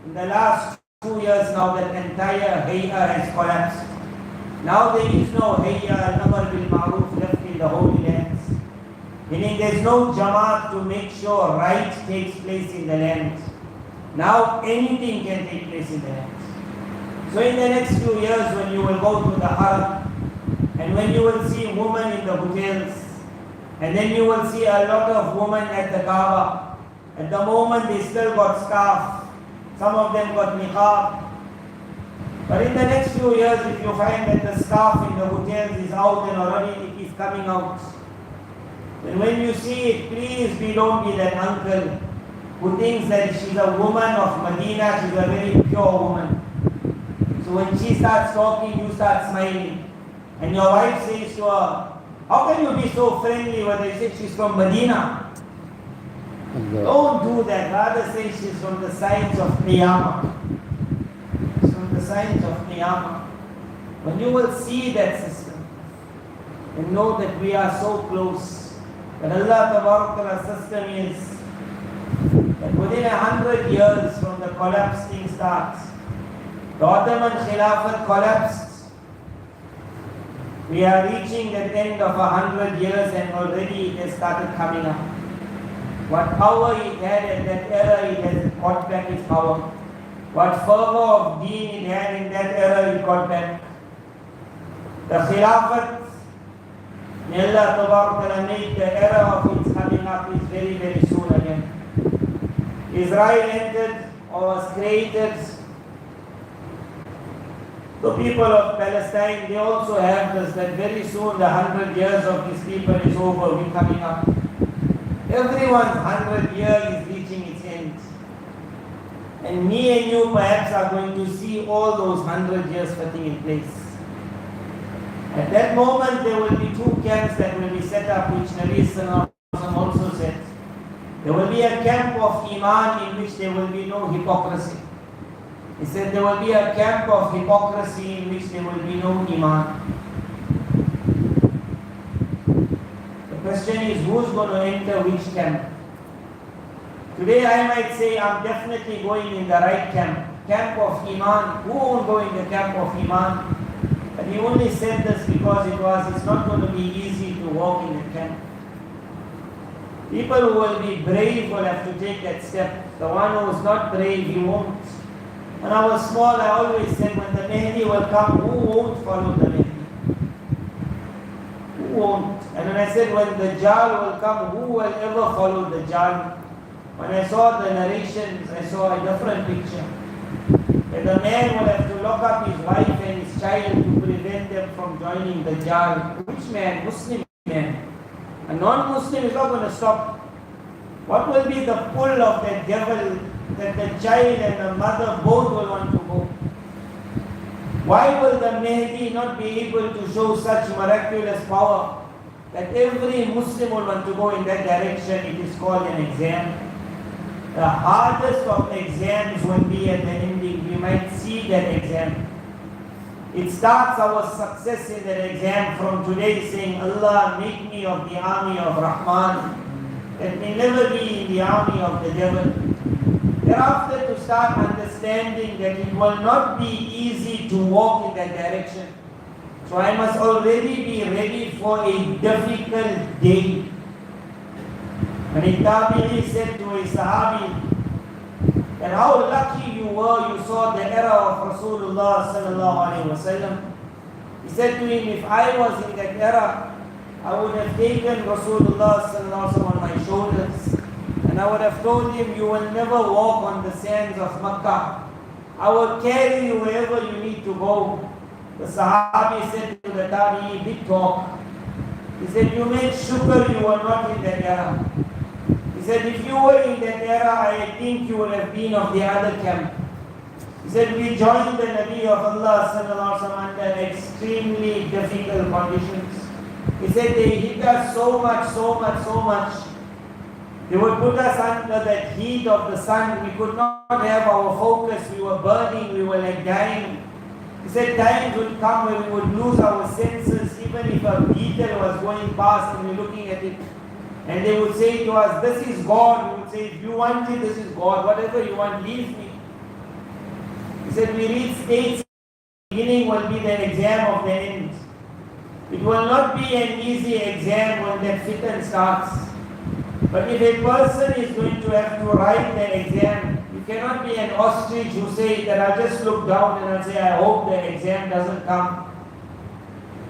In the last 2 years now, that entire Hayya has collapsed. Now there is no Hayya al-Amr bil Ma'ruf left in the Holy Lands. Meaning there is no Jamaat to make sure right takes place in the land. Now anything can take place in the land. So in the next few years, when you will go to the Haram, and when you will see women in the hotels, and then you will see a lot of women at the Kaaba. At the moment they still got scarf, some of them got niqab. But in the next few years, if you find that the scarf in the hotels is out and already it is coming out, then when you see it, please don't be that uncle who thinks that she's a woman of Medina, she's a very pure woman. So when she starts talking, you start smiling. And your wife says to her, how can you be so friendly when they say she's from Medina? Don't do that. Rather say she's from the signs of Qiyamah. She's from the signs of Qiyamah. When you will see that system and know that we are so close, that Allah Ta'ala system is that within 100 years from the collapse thing starts. The Ottoman Khilafat collapsed. We are reaching the end of 100 years and already it has started coming up. What power it had at that era, it has got back its power. What fervor of deen it had in that era, it got back. The Khilafat, may Allah Ta'ala make the era of its coming up is very, very soon again. Israel entered or was created. The people of Palestine, they also have this, that very soon the 100 years of these people is over, we're coming up. Everyone's 100 years is reaching its end. And me and you perhaps are going to see all those 100 years fitting in place. At that moment there will be two camps that will be set up, which Nabi Sallallahu Alaihi Wasallam also said. There will be a camp of Iman in which there will be no hypocrisy. He said there will be a camp of hypocrisy in which there will be no Iman. The question is, who's going to enter which camp? Today I might say I'm definitely going in the right camp. Camp of Iman. Who won't go in the camp of Iman? But he only said this because it's not going to be easy to walk in the camp. People who will be brave will have to take that step. The one who is not brave, he won't. When I was small, I always said, when the Mahdi will come, who won't follow the Mahdi? Who won't? And when I said, when the Dajjal will come, who will ever follow the Dajjal? When I saw the narrations, I saw a different picture. That the man will have to lock up his wife and his child to prevent them from joining the Dajjal. Which man? Muslim man. A non-Muslim is not going to stop. What will be the pull of that devil that the child and the mother both will want to go? Why will the Mahdi not be able to show such miraculous power that every Muslim will want to go in that direction? It is called an exam. The hardest of exams will be at the ending. We might see that exam. It starts our success in that exam from today saying, Allah, make me of the army of Rahman. Let me never be in the army of the devil. Thereafter to start understanding that it will not be easy to walk in that direction. So I must already be ready for a difficult day. When a Tabi'i said to a Sahabi that how lucky you were, you saw the era of Rasulullah Sallallahu Alaihi Wasallam. He said to him, if I was in that era, I would have taken Rasulullah Sallallahu Alaihi Wasallam on my shoulders. And I would have told him, you will never walk on the sands of Makkah. I will carry you wherever you need to go. The Sahabi said to the Tabi'i, big talk. He said, you made shukr you were not in that era. He said, if you were in that era, I think you would have been of the other camp. He said, we joined the Nabi of Allah Sallallahu Alaihi Wasallam under extremely difficult conditions. He said, they hit us so much. They would put us under that heat of the sun. We could not have our focus. We were burning. We were like dying. He said times would come when we would lose our senses, even if a beetle was going past and we're looking at it. And they would say to us, this is God. We would say, if you want it, this is God. Whatever you want, leave me. He said, we reach states, the beginning will be the exam of the end. It will not be an easy exam when that fitan starts. But if a person is going to have to write the exam, you cannot be an ostrich who say that I'll just look down and I'll say, I hope the exam doesn't come.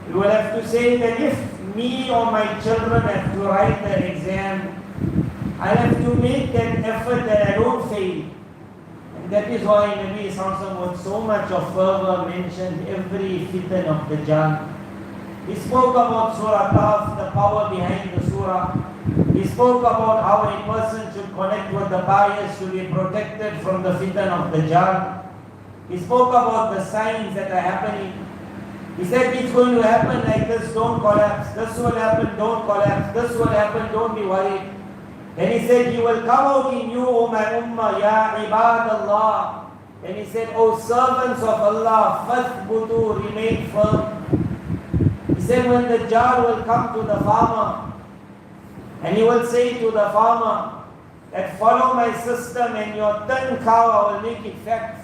You will have to say that if me or my children have to write the exam, I'll have to make that effort that I don't fail. And that is why Nabi Sallallahu with so much of fervor mentioned every fitan of the Jan. He spoke about Surah Qaf, the power behind the surah. He spoke about how a person should connect with the pious to be protected from the fitan of the Jan. He spoke about the signs that are happening. He said it's going to happen like this, don't collapse. This will happen, don't collapse. This will happen, don't be worried. Then he said, you will come out in you, O my ummah, ya ibadallah. Then he said, O servants of Allah, fathbutu, remain firm. He said, when the jar will come to the farmer, and he will say to the farmer, that follow my system and your thin cow, I will make it fat.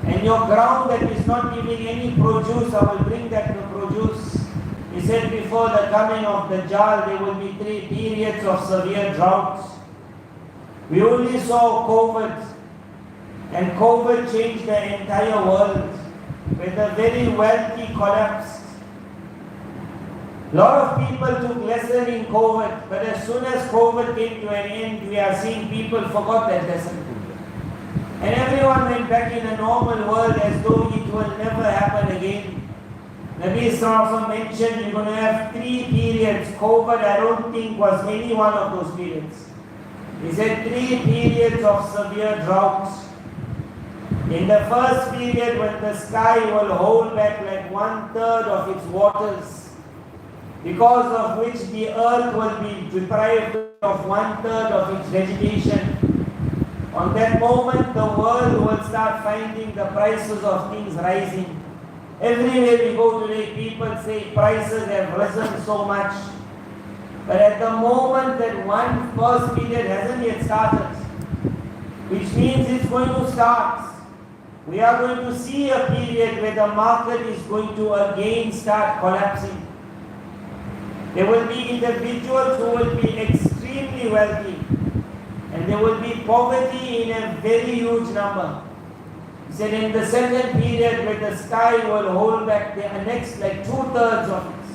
And your ground that is not giving any produce, I will bring that to produce. He said before the coming of the Dajjal, there will be 3 periods of severe droughts. We only saw COVID, and COVID changed the entire world, where the very wealthy collapsed. A lot of people took lesson in COVID, but as soon as COVID came to an end, we are seeing people forgot that lesson. And everyone went back in a normal world as though it will never happen again. Nabi Sallallahu mentioned you're going to have 3 periods. COVID, I don't think, was any one of those periods. He said 3 periods of severe droughts. In the first period, when the sky will hold back like 1/3 of its waters, because of which the earth will be deprived of 1/3 of its vegetation. On that moment, the world will start finding the prices of things rising. Everywhere we go today, people say prices have risen so much. But at the moment that one first period hasn't yet started, which means it's going to start, we are going to see a period where the market is going to again start collapsing. There will be individuals who will be extremely wealthy, and there will be poverty in a very huge number. He said in the second period where the sky will hold back the next like 2/3 of its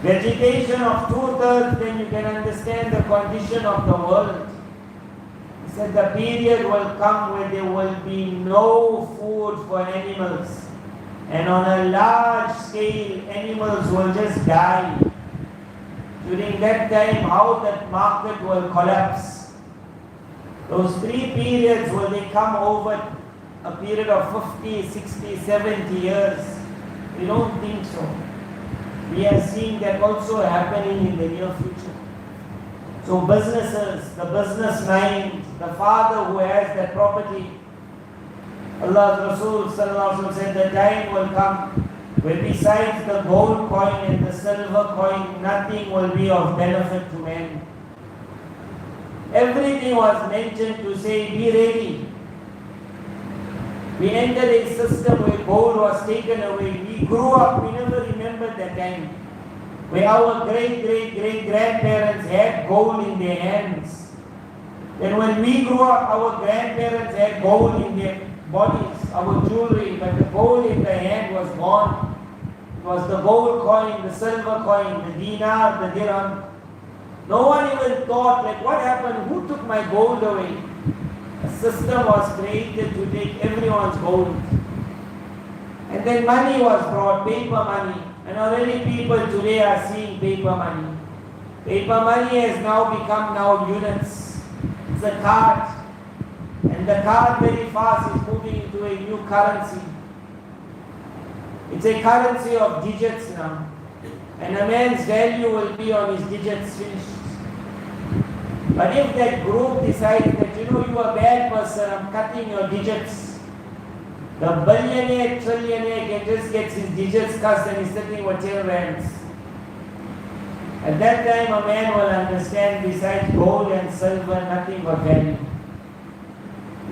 vegetation of 2/3, then you can understand the condition of the world. He said the period will come where there will be no food for animals. And on a large scale, animals will just die. During that time, how that market will collapse. Those 3 periods, will they come over a period of 50, 60, 70 years? We don't think so. We are seeing that also happening in the near future. So businesses, the business mind, the father who has that property, Allah's Rasul Sallallahu Alaihi Wasallam said the time will come where besides the gold coin and the silver coin, nothing will be of benefit to man. Everything was mentioned to say, be ready. We entered a system where gold was taken away. We grew up, we never remembered that time, where our great-great-great-grandparents had gold in their hands. Then when we grew up, our grandparents had gold in their bodies, our jewelry, but the gold in the hand was gone. It was the gold coin, the silver coin, the dinar, the dirham. No one even thought, like, what happened? Who took my gold away? A system was created to take everyone's gold. And then money was brought, paper money. And already people today are seeing paper money. Paper money has now become units. It's a card. And the card very fast is moving into a new currency. It's a currency of digits now. And a man's value will be on his digits finished. But if that group decides that, you are a bad person, I'm cutting your digits, The billionaire, trillionaire just gets his digits cast and he's sitting with tail rands. At that time, a man will understand besides gold and silver, nothing but value.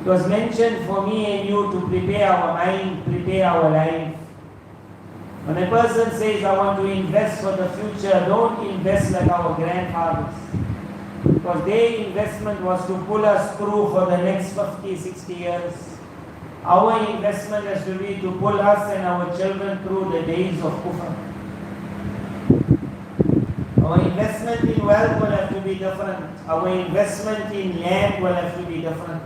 It was mentioned for me and you to prepare our mind, prepare our life. When a person says, I want to invest for the future, don't invest like our grandfathers. Because their investment was to pull us through for the next 50, 60 years. Our investment has to be to pull us and our children through the days of kufr. Our investment in wealth will have to be different. Our investment in land will have to be different.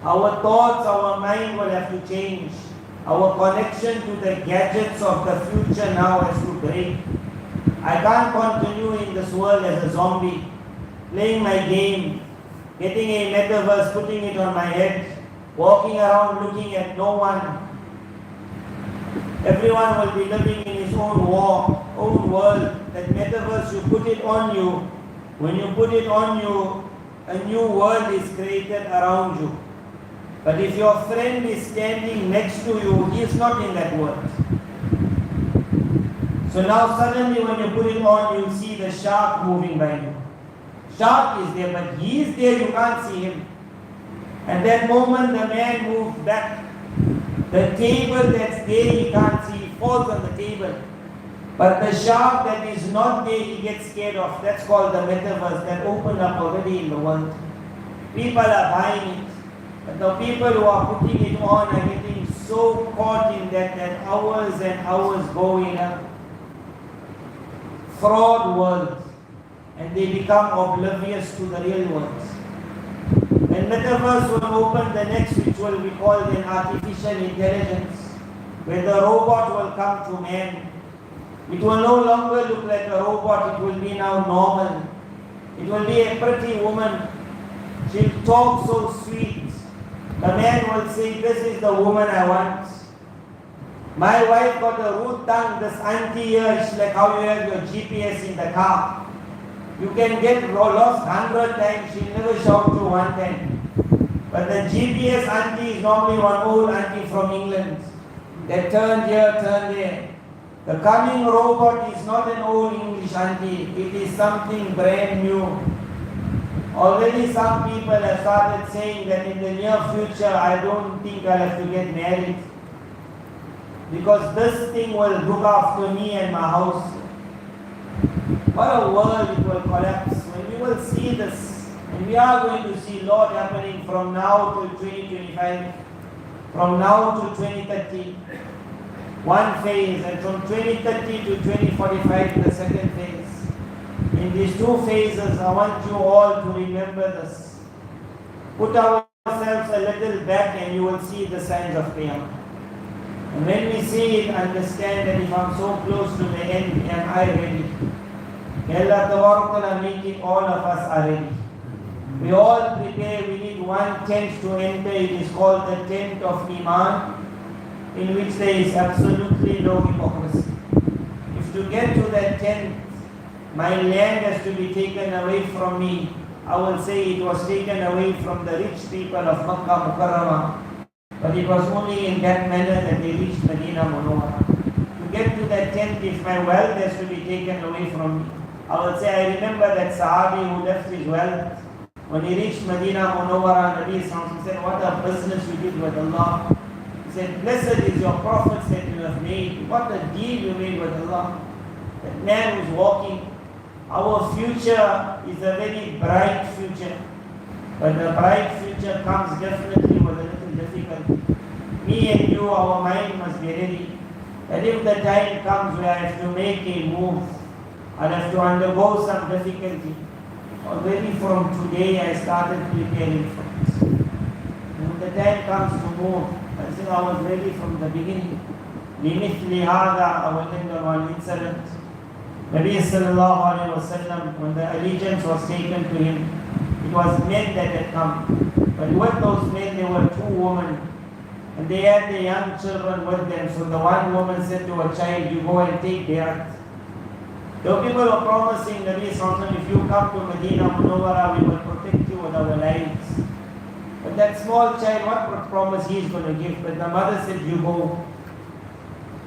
Our thoughts, our mind will have to change. Our connection to the gadgets of the future now has to break. I can't continue in this world as a zombie, playing my game, getting a metaverse, putting it on my head, walking around looking at no one. Everyone will be living in his own world. That metaverse, you put it on you. When you put it on you, a new world is created around you. But if your friend is standing next to you, he is not in that world. So now suddenly when you put it on, you see the shark moving by you. Shark is there, but he is there, you can't see him. At that moment, the man moves back. The table that's there, he can't see, he falls on the table. But the shark that is not there, he gets scared of. That's called the metaverse that opened up already in the world. People are buying it. But the people who are putting it on are getting so caught in that hours and hours go in a fraud world. And they become oblivious to the real world. And metaverse will open the next, which will be called an artificial intelligence, where the robot will come to man. It will no longer look like a robot, it will be now normal. It will be a pretty woman. She'll talk so sweet. The man will say, this is the woman I want. My wife got a rude tongue, this auntie here, she's like how you have your GPS in the car. You can get lost 100 times, she'll never shout you one time. But the GPS auntie is normally one old auntie from England. They turn here, turn there. The coming robot is not an old English auntie, it is something brand new. Already some people have started saying that in the near future, I don't think I'll have to get married. Because this thing will look after me and my house. What a world it will collapse. When we will see this, and we are going to see a lot happening from now to 2025, from now to 2030, one phase, and from 2030 to 2045, the second phase. In these two phases, I want you all to remember this. Put ourselves a little back and you will see the signs of Qiyamah. And when we see it, understand that if I'm so close to the end, am I ready? May Allah Ta'ala make it all of us are ready. We all prepare, we need one tent to enter. It is called the tent of Iman, in which there is absolutely no hypocrisy. If to get to that tent, my land has to be taken away from me, I will say it was taken away from the rich people of Makkah Mukarramah. But it was only in that manner that they reached Medina Munawwara. To get to that tent, if my wealth has to be taken away from me, I will say, I remember that Sahabi who left his wealth. When he reached Medina Munawwara, Nabi Sallallahu said, what a business you did with Allah. He said, blessed is your prophets that you have made. What a deal you made with Allah. That man who's walking. Our future is a very bright future. But the bright future comes definitely with a little difficulty. Me and you, our mind must be ready. That if the time comes where I have to make a move, I'll have to undergo some difficulty. Already from today I started preparing for it. And when the time comes to move, I think I was ready from the beginning. لِمِثْلِ هَذَا I will end on one incident. Nabi sallallahu alayhi wa sallam, when the allegiance was taken to him, it was men that had come. But with those men, there were two women. And they had their young children with them. So the one woman said to her child, you go and take their. The people were promising Nabi sallallahu alayhi wa sallam, if you come to Medina Munawwara, we will protect you with our lives. But that small child, what promise he is going to give? But the mother said, you go.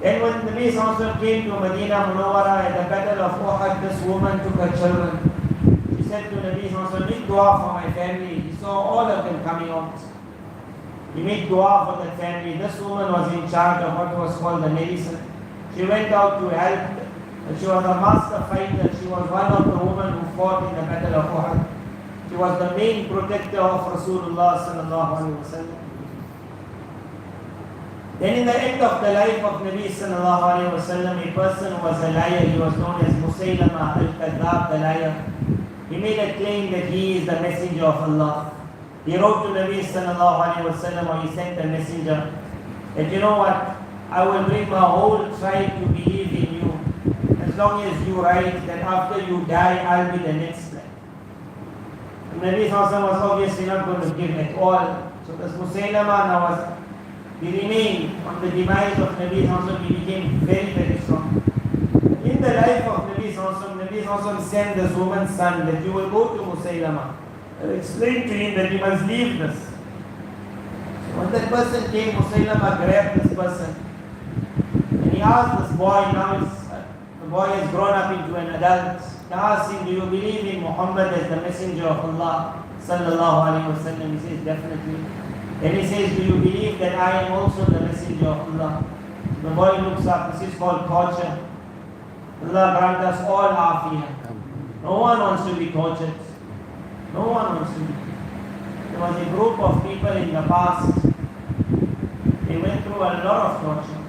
Then when the Nabi Sallallahu came to Medina Munawwara at the battle of Uhud, this woman took her children. She said to Nabi Sallallahu, make dua for my family. He saw all of them coming out. He made dua for that family. This woman was in charge of what was called the medicine. She went out to help. She was a master fighter. She was one of the women who fought in the battle of Uhud. She was the main protector of Rasulullah sallallahu alaihi wasallam. Then in the end of the life of Nabi sallallahu alaihi wasallam, a person who was a liar. He was known as Musaylama al-Kadhab, the liar. He made a claim that he is the messenger of Allah. He wrote to Nabi sallallahu alaihi wasallam, or he sent a messenger, that you know what, I will bring my whole tribe to believe in you. As long as you write that after you die, I'll be the next man. Nabi Sallallahu was obviously not going to give at all. So this Musaylama now he remained on the demise of Nabi Sallallahu. He became very, very strong. In the life of Nabi Sallallahu sent this woman's son that you will go to Musaylama and explain to him that he must leave this. So when that person came, Musaylama grabbed this person and he asked this boy, the boy has grown up into an adult. He asked him, do you believe in Muhammad as the messenger of Allah sallallahu alaihi wasallam? He says, definitely. Then he says, do you believe that I am also the messenger of Allah? The boy looks up. This is called torture. Allah grant us all afiyah. No one wants to be tortured. No one wants to be. There was a group of people in the past. They went through a lot of torture.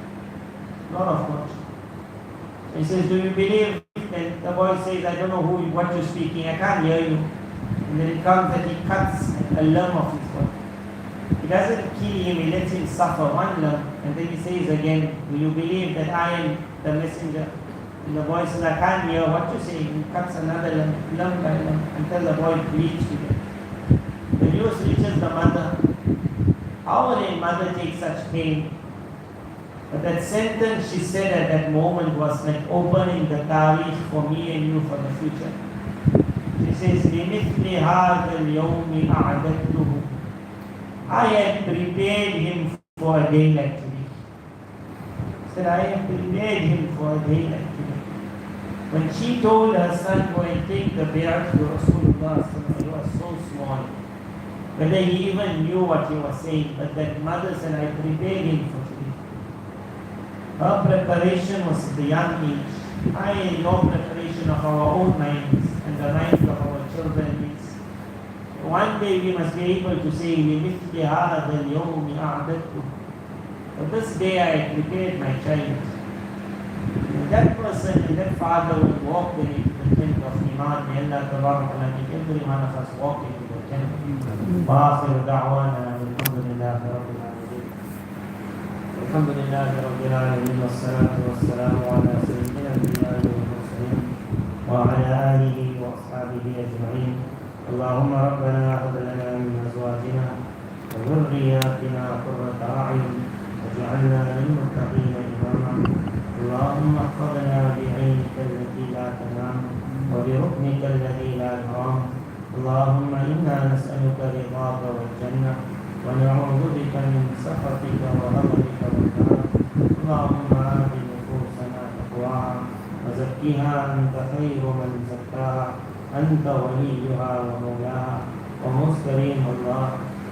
He says, do you believe? And the boy says, I don't know what you're speaking. I can't hear you. And then it comes that he cuts a limb of his body. He doesn't kill him, he lets him suffer one limb. And then he says again, do you believe that I am the messenger? And the boy says, I can't hear what you're saying. He cuts another limb by limb, until the boy bleeds to death. The news reaches the mother. How would a mother take such pain? But that sentence she said at that moment was like opening the tariq for me and you for the future. She says, لِمِثْلِ هَذَا الْيَوْمِ أَعْدَدْتُهُ. I had prepared him for a day like today. She said, I had prepared him for a day like today. When she told her son, go and take the bay'at to Rasulullah, he was so small. Whether he even knew what he was saying, but that mother said, I prepared him for today. Her preparation was at the young age. I and your preparation of our own minds and the minds of our children is. One day we must be able to say, لِمِثْلِ هَذَا الْيَوْمِ أَعْدَدْتُهُ. But this day I prepared my child. And that person and that father will walk into the tent of Iman. May Allah Tabarak wa make every one of us walk into the tent. وآخر دعوانا الحمد لله رب العالمين. الحمد لله رب العالمين والصلاة والسلام على سيدنا الأنبياء والمرسلين وعلى آله وأصحابه أجمعين. اللهم ربنا هب لنا من أزواجنا وذرياتنا قرة أعين واجعلنا للمتقين إماما. اللهم احفظنا بعينك التي لا تنام وبركنك الذي لا يرام. اللهم إنا نسألك رضاك والجنة ونعوذ بك من سخطك وغضبك والنار. اللهم آت نفوسنا تقواها وزكها أنت خير من زكاها أنت وليها ومولاها ومستريم الله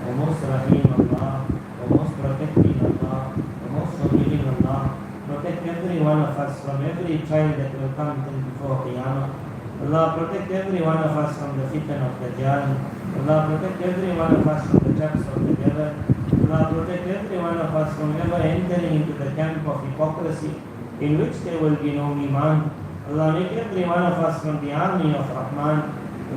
ومسرحيم الله ومسرفتين الله ومصبرين الله. Protect every one of us from every trial that will come before Qiyamah. Allah, protect every one of us from the fitan of the Dajjal. Allah, protect every one of us from the traps of the devil. Allah, protect every one of us from ever entering into the camp of hypocrisy in which there will be no iman. Allah, make every one of us from the army of Rahman.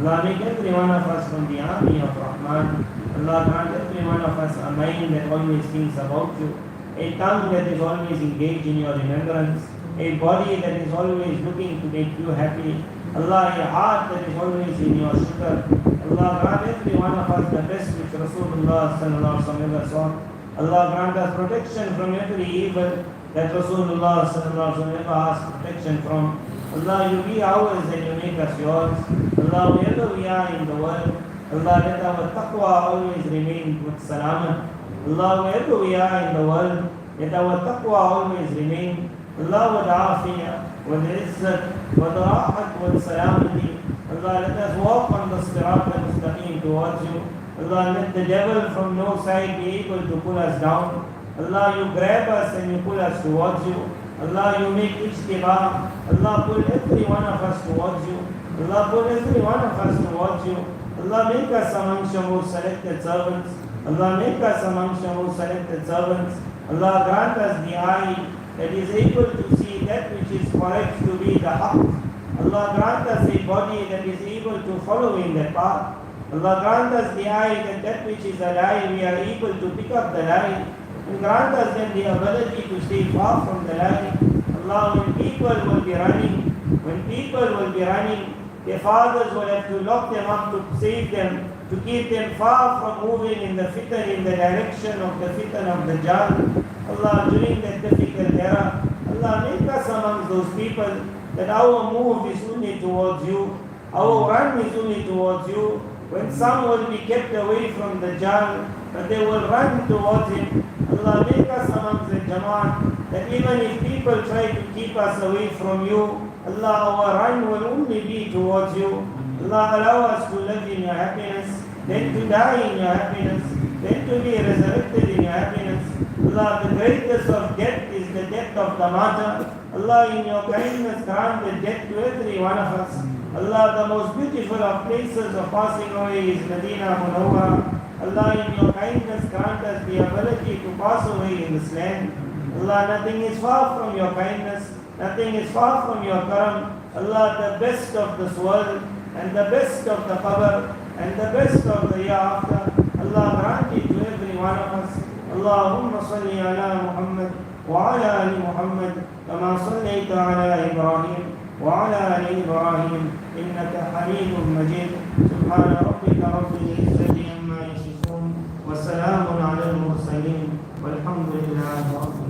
Allah, make every one of us from the army of Rahman. Allah, grant every one of us a mind that always thinks about you, a tongue that is always engaged in your remembrance, a body that is always looking to make you happy. Allah, a heart that is always in your shukr. Allah, grant every one of us the best which Rasulullah sallallahu alaihi wasallam ever sought. Allah, grant us protection from every evil that Rasulullah sallallahu alaihi wasallam ever asked protection from. Allah, you be ours and you make us yours. Allah, wherever we are in the world, Allah, let our taqwa always remain with salamat. Allah, wherever we are in the world, let our taqwa always remain. Allah, with afiyah, with izzat, with rahat, with salamati. Allah, let us walk on the sirat al-mustaqim towards you. Allah, let the devil from no side be able to pull us down. Allah, you grab us and you pull us towards you. Allah, you make ijtiba. Allah, pull every one of us towards you. Allah, pull every one of us towards you. Allah, make us amongst your most selected servants. Allah, make us amongst your most selected servants. Allah, grant us the eye that is able to see that which is correct to be the haqq. Allah, grant us a body that is able to follow in that path. Allah, grant us the eye that which is a lie, we are able to pick up the lie. And grant us then the ability to stay far from the lie. Allah, when people will be running, their fathers will have to lock them up to save them, to keep them far from moving in the fitan, in the direction of the fitan of the Dajjal. Allah, during that difficult era, Allah, make us amongst those people that our move is only towards you, our run is only towards you. When some will be kept away from the Dajjal, but they will run towards him. Allah, make us amongst the Jama, that even if people try to keep us away from you, Allah, our run will only be towards you. Allah, allow us to live in your happiness, then to die in your happiness, then to be resurrected in your happiness. Allah, the greatest of death is the death of the martyr. Allah, in your kindness, grant the death to every one of us. Allah, the most beautiful of places of passing away is Medina Munawwara. Allah, in your kindness, grant us the ability to pass away in this land. Allah, nothing is far from your kindness, nothing is far from your karam. Allah, the best of this world, and the best of the qabr, and the best of the hereafter. Allah, grant it to every one of us. Allahumma salli ala Muhammad wa ala ali Muhammad kama sallayta ala Ibrahim wa ala ali Ibrahim innaka Hamidum Majid. Subhana rabbika rabbil izzati amma yasifun wa salamun ala al-mursalin walhamdulillahi rabbil alamin.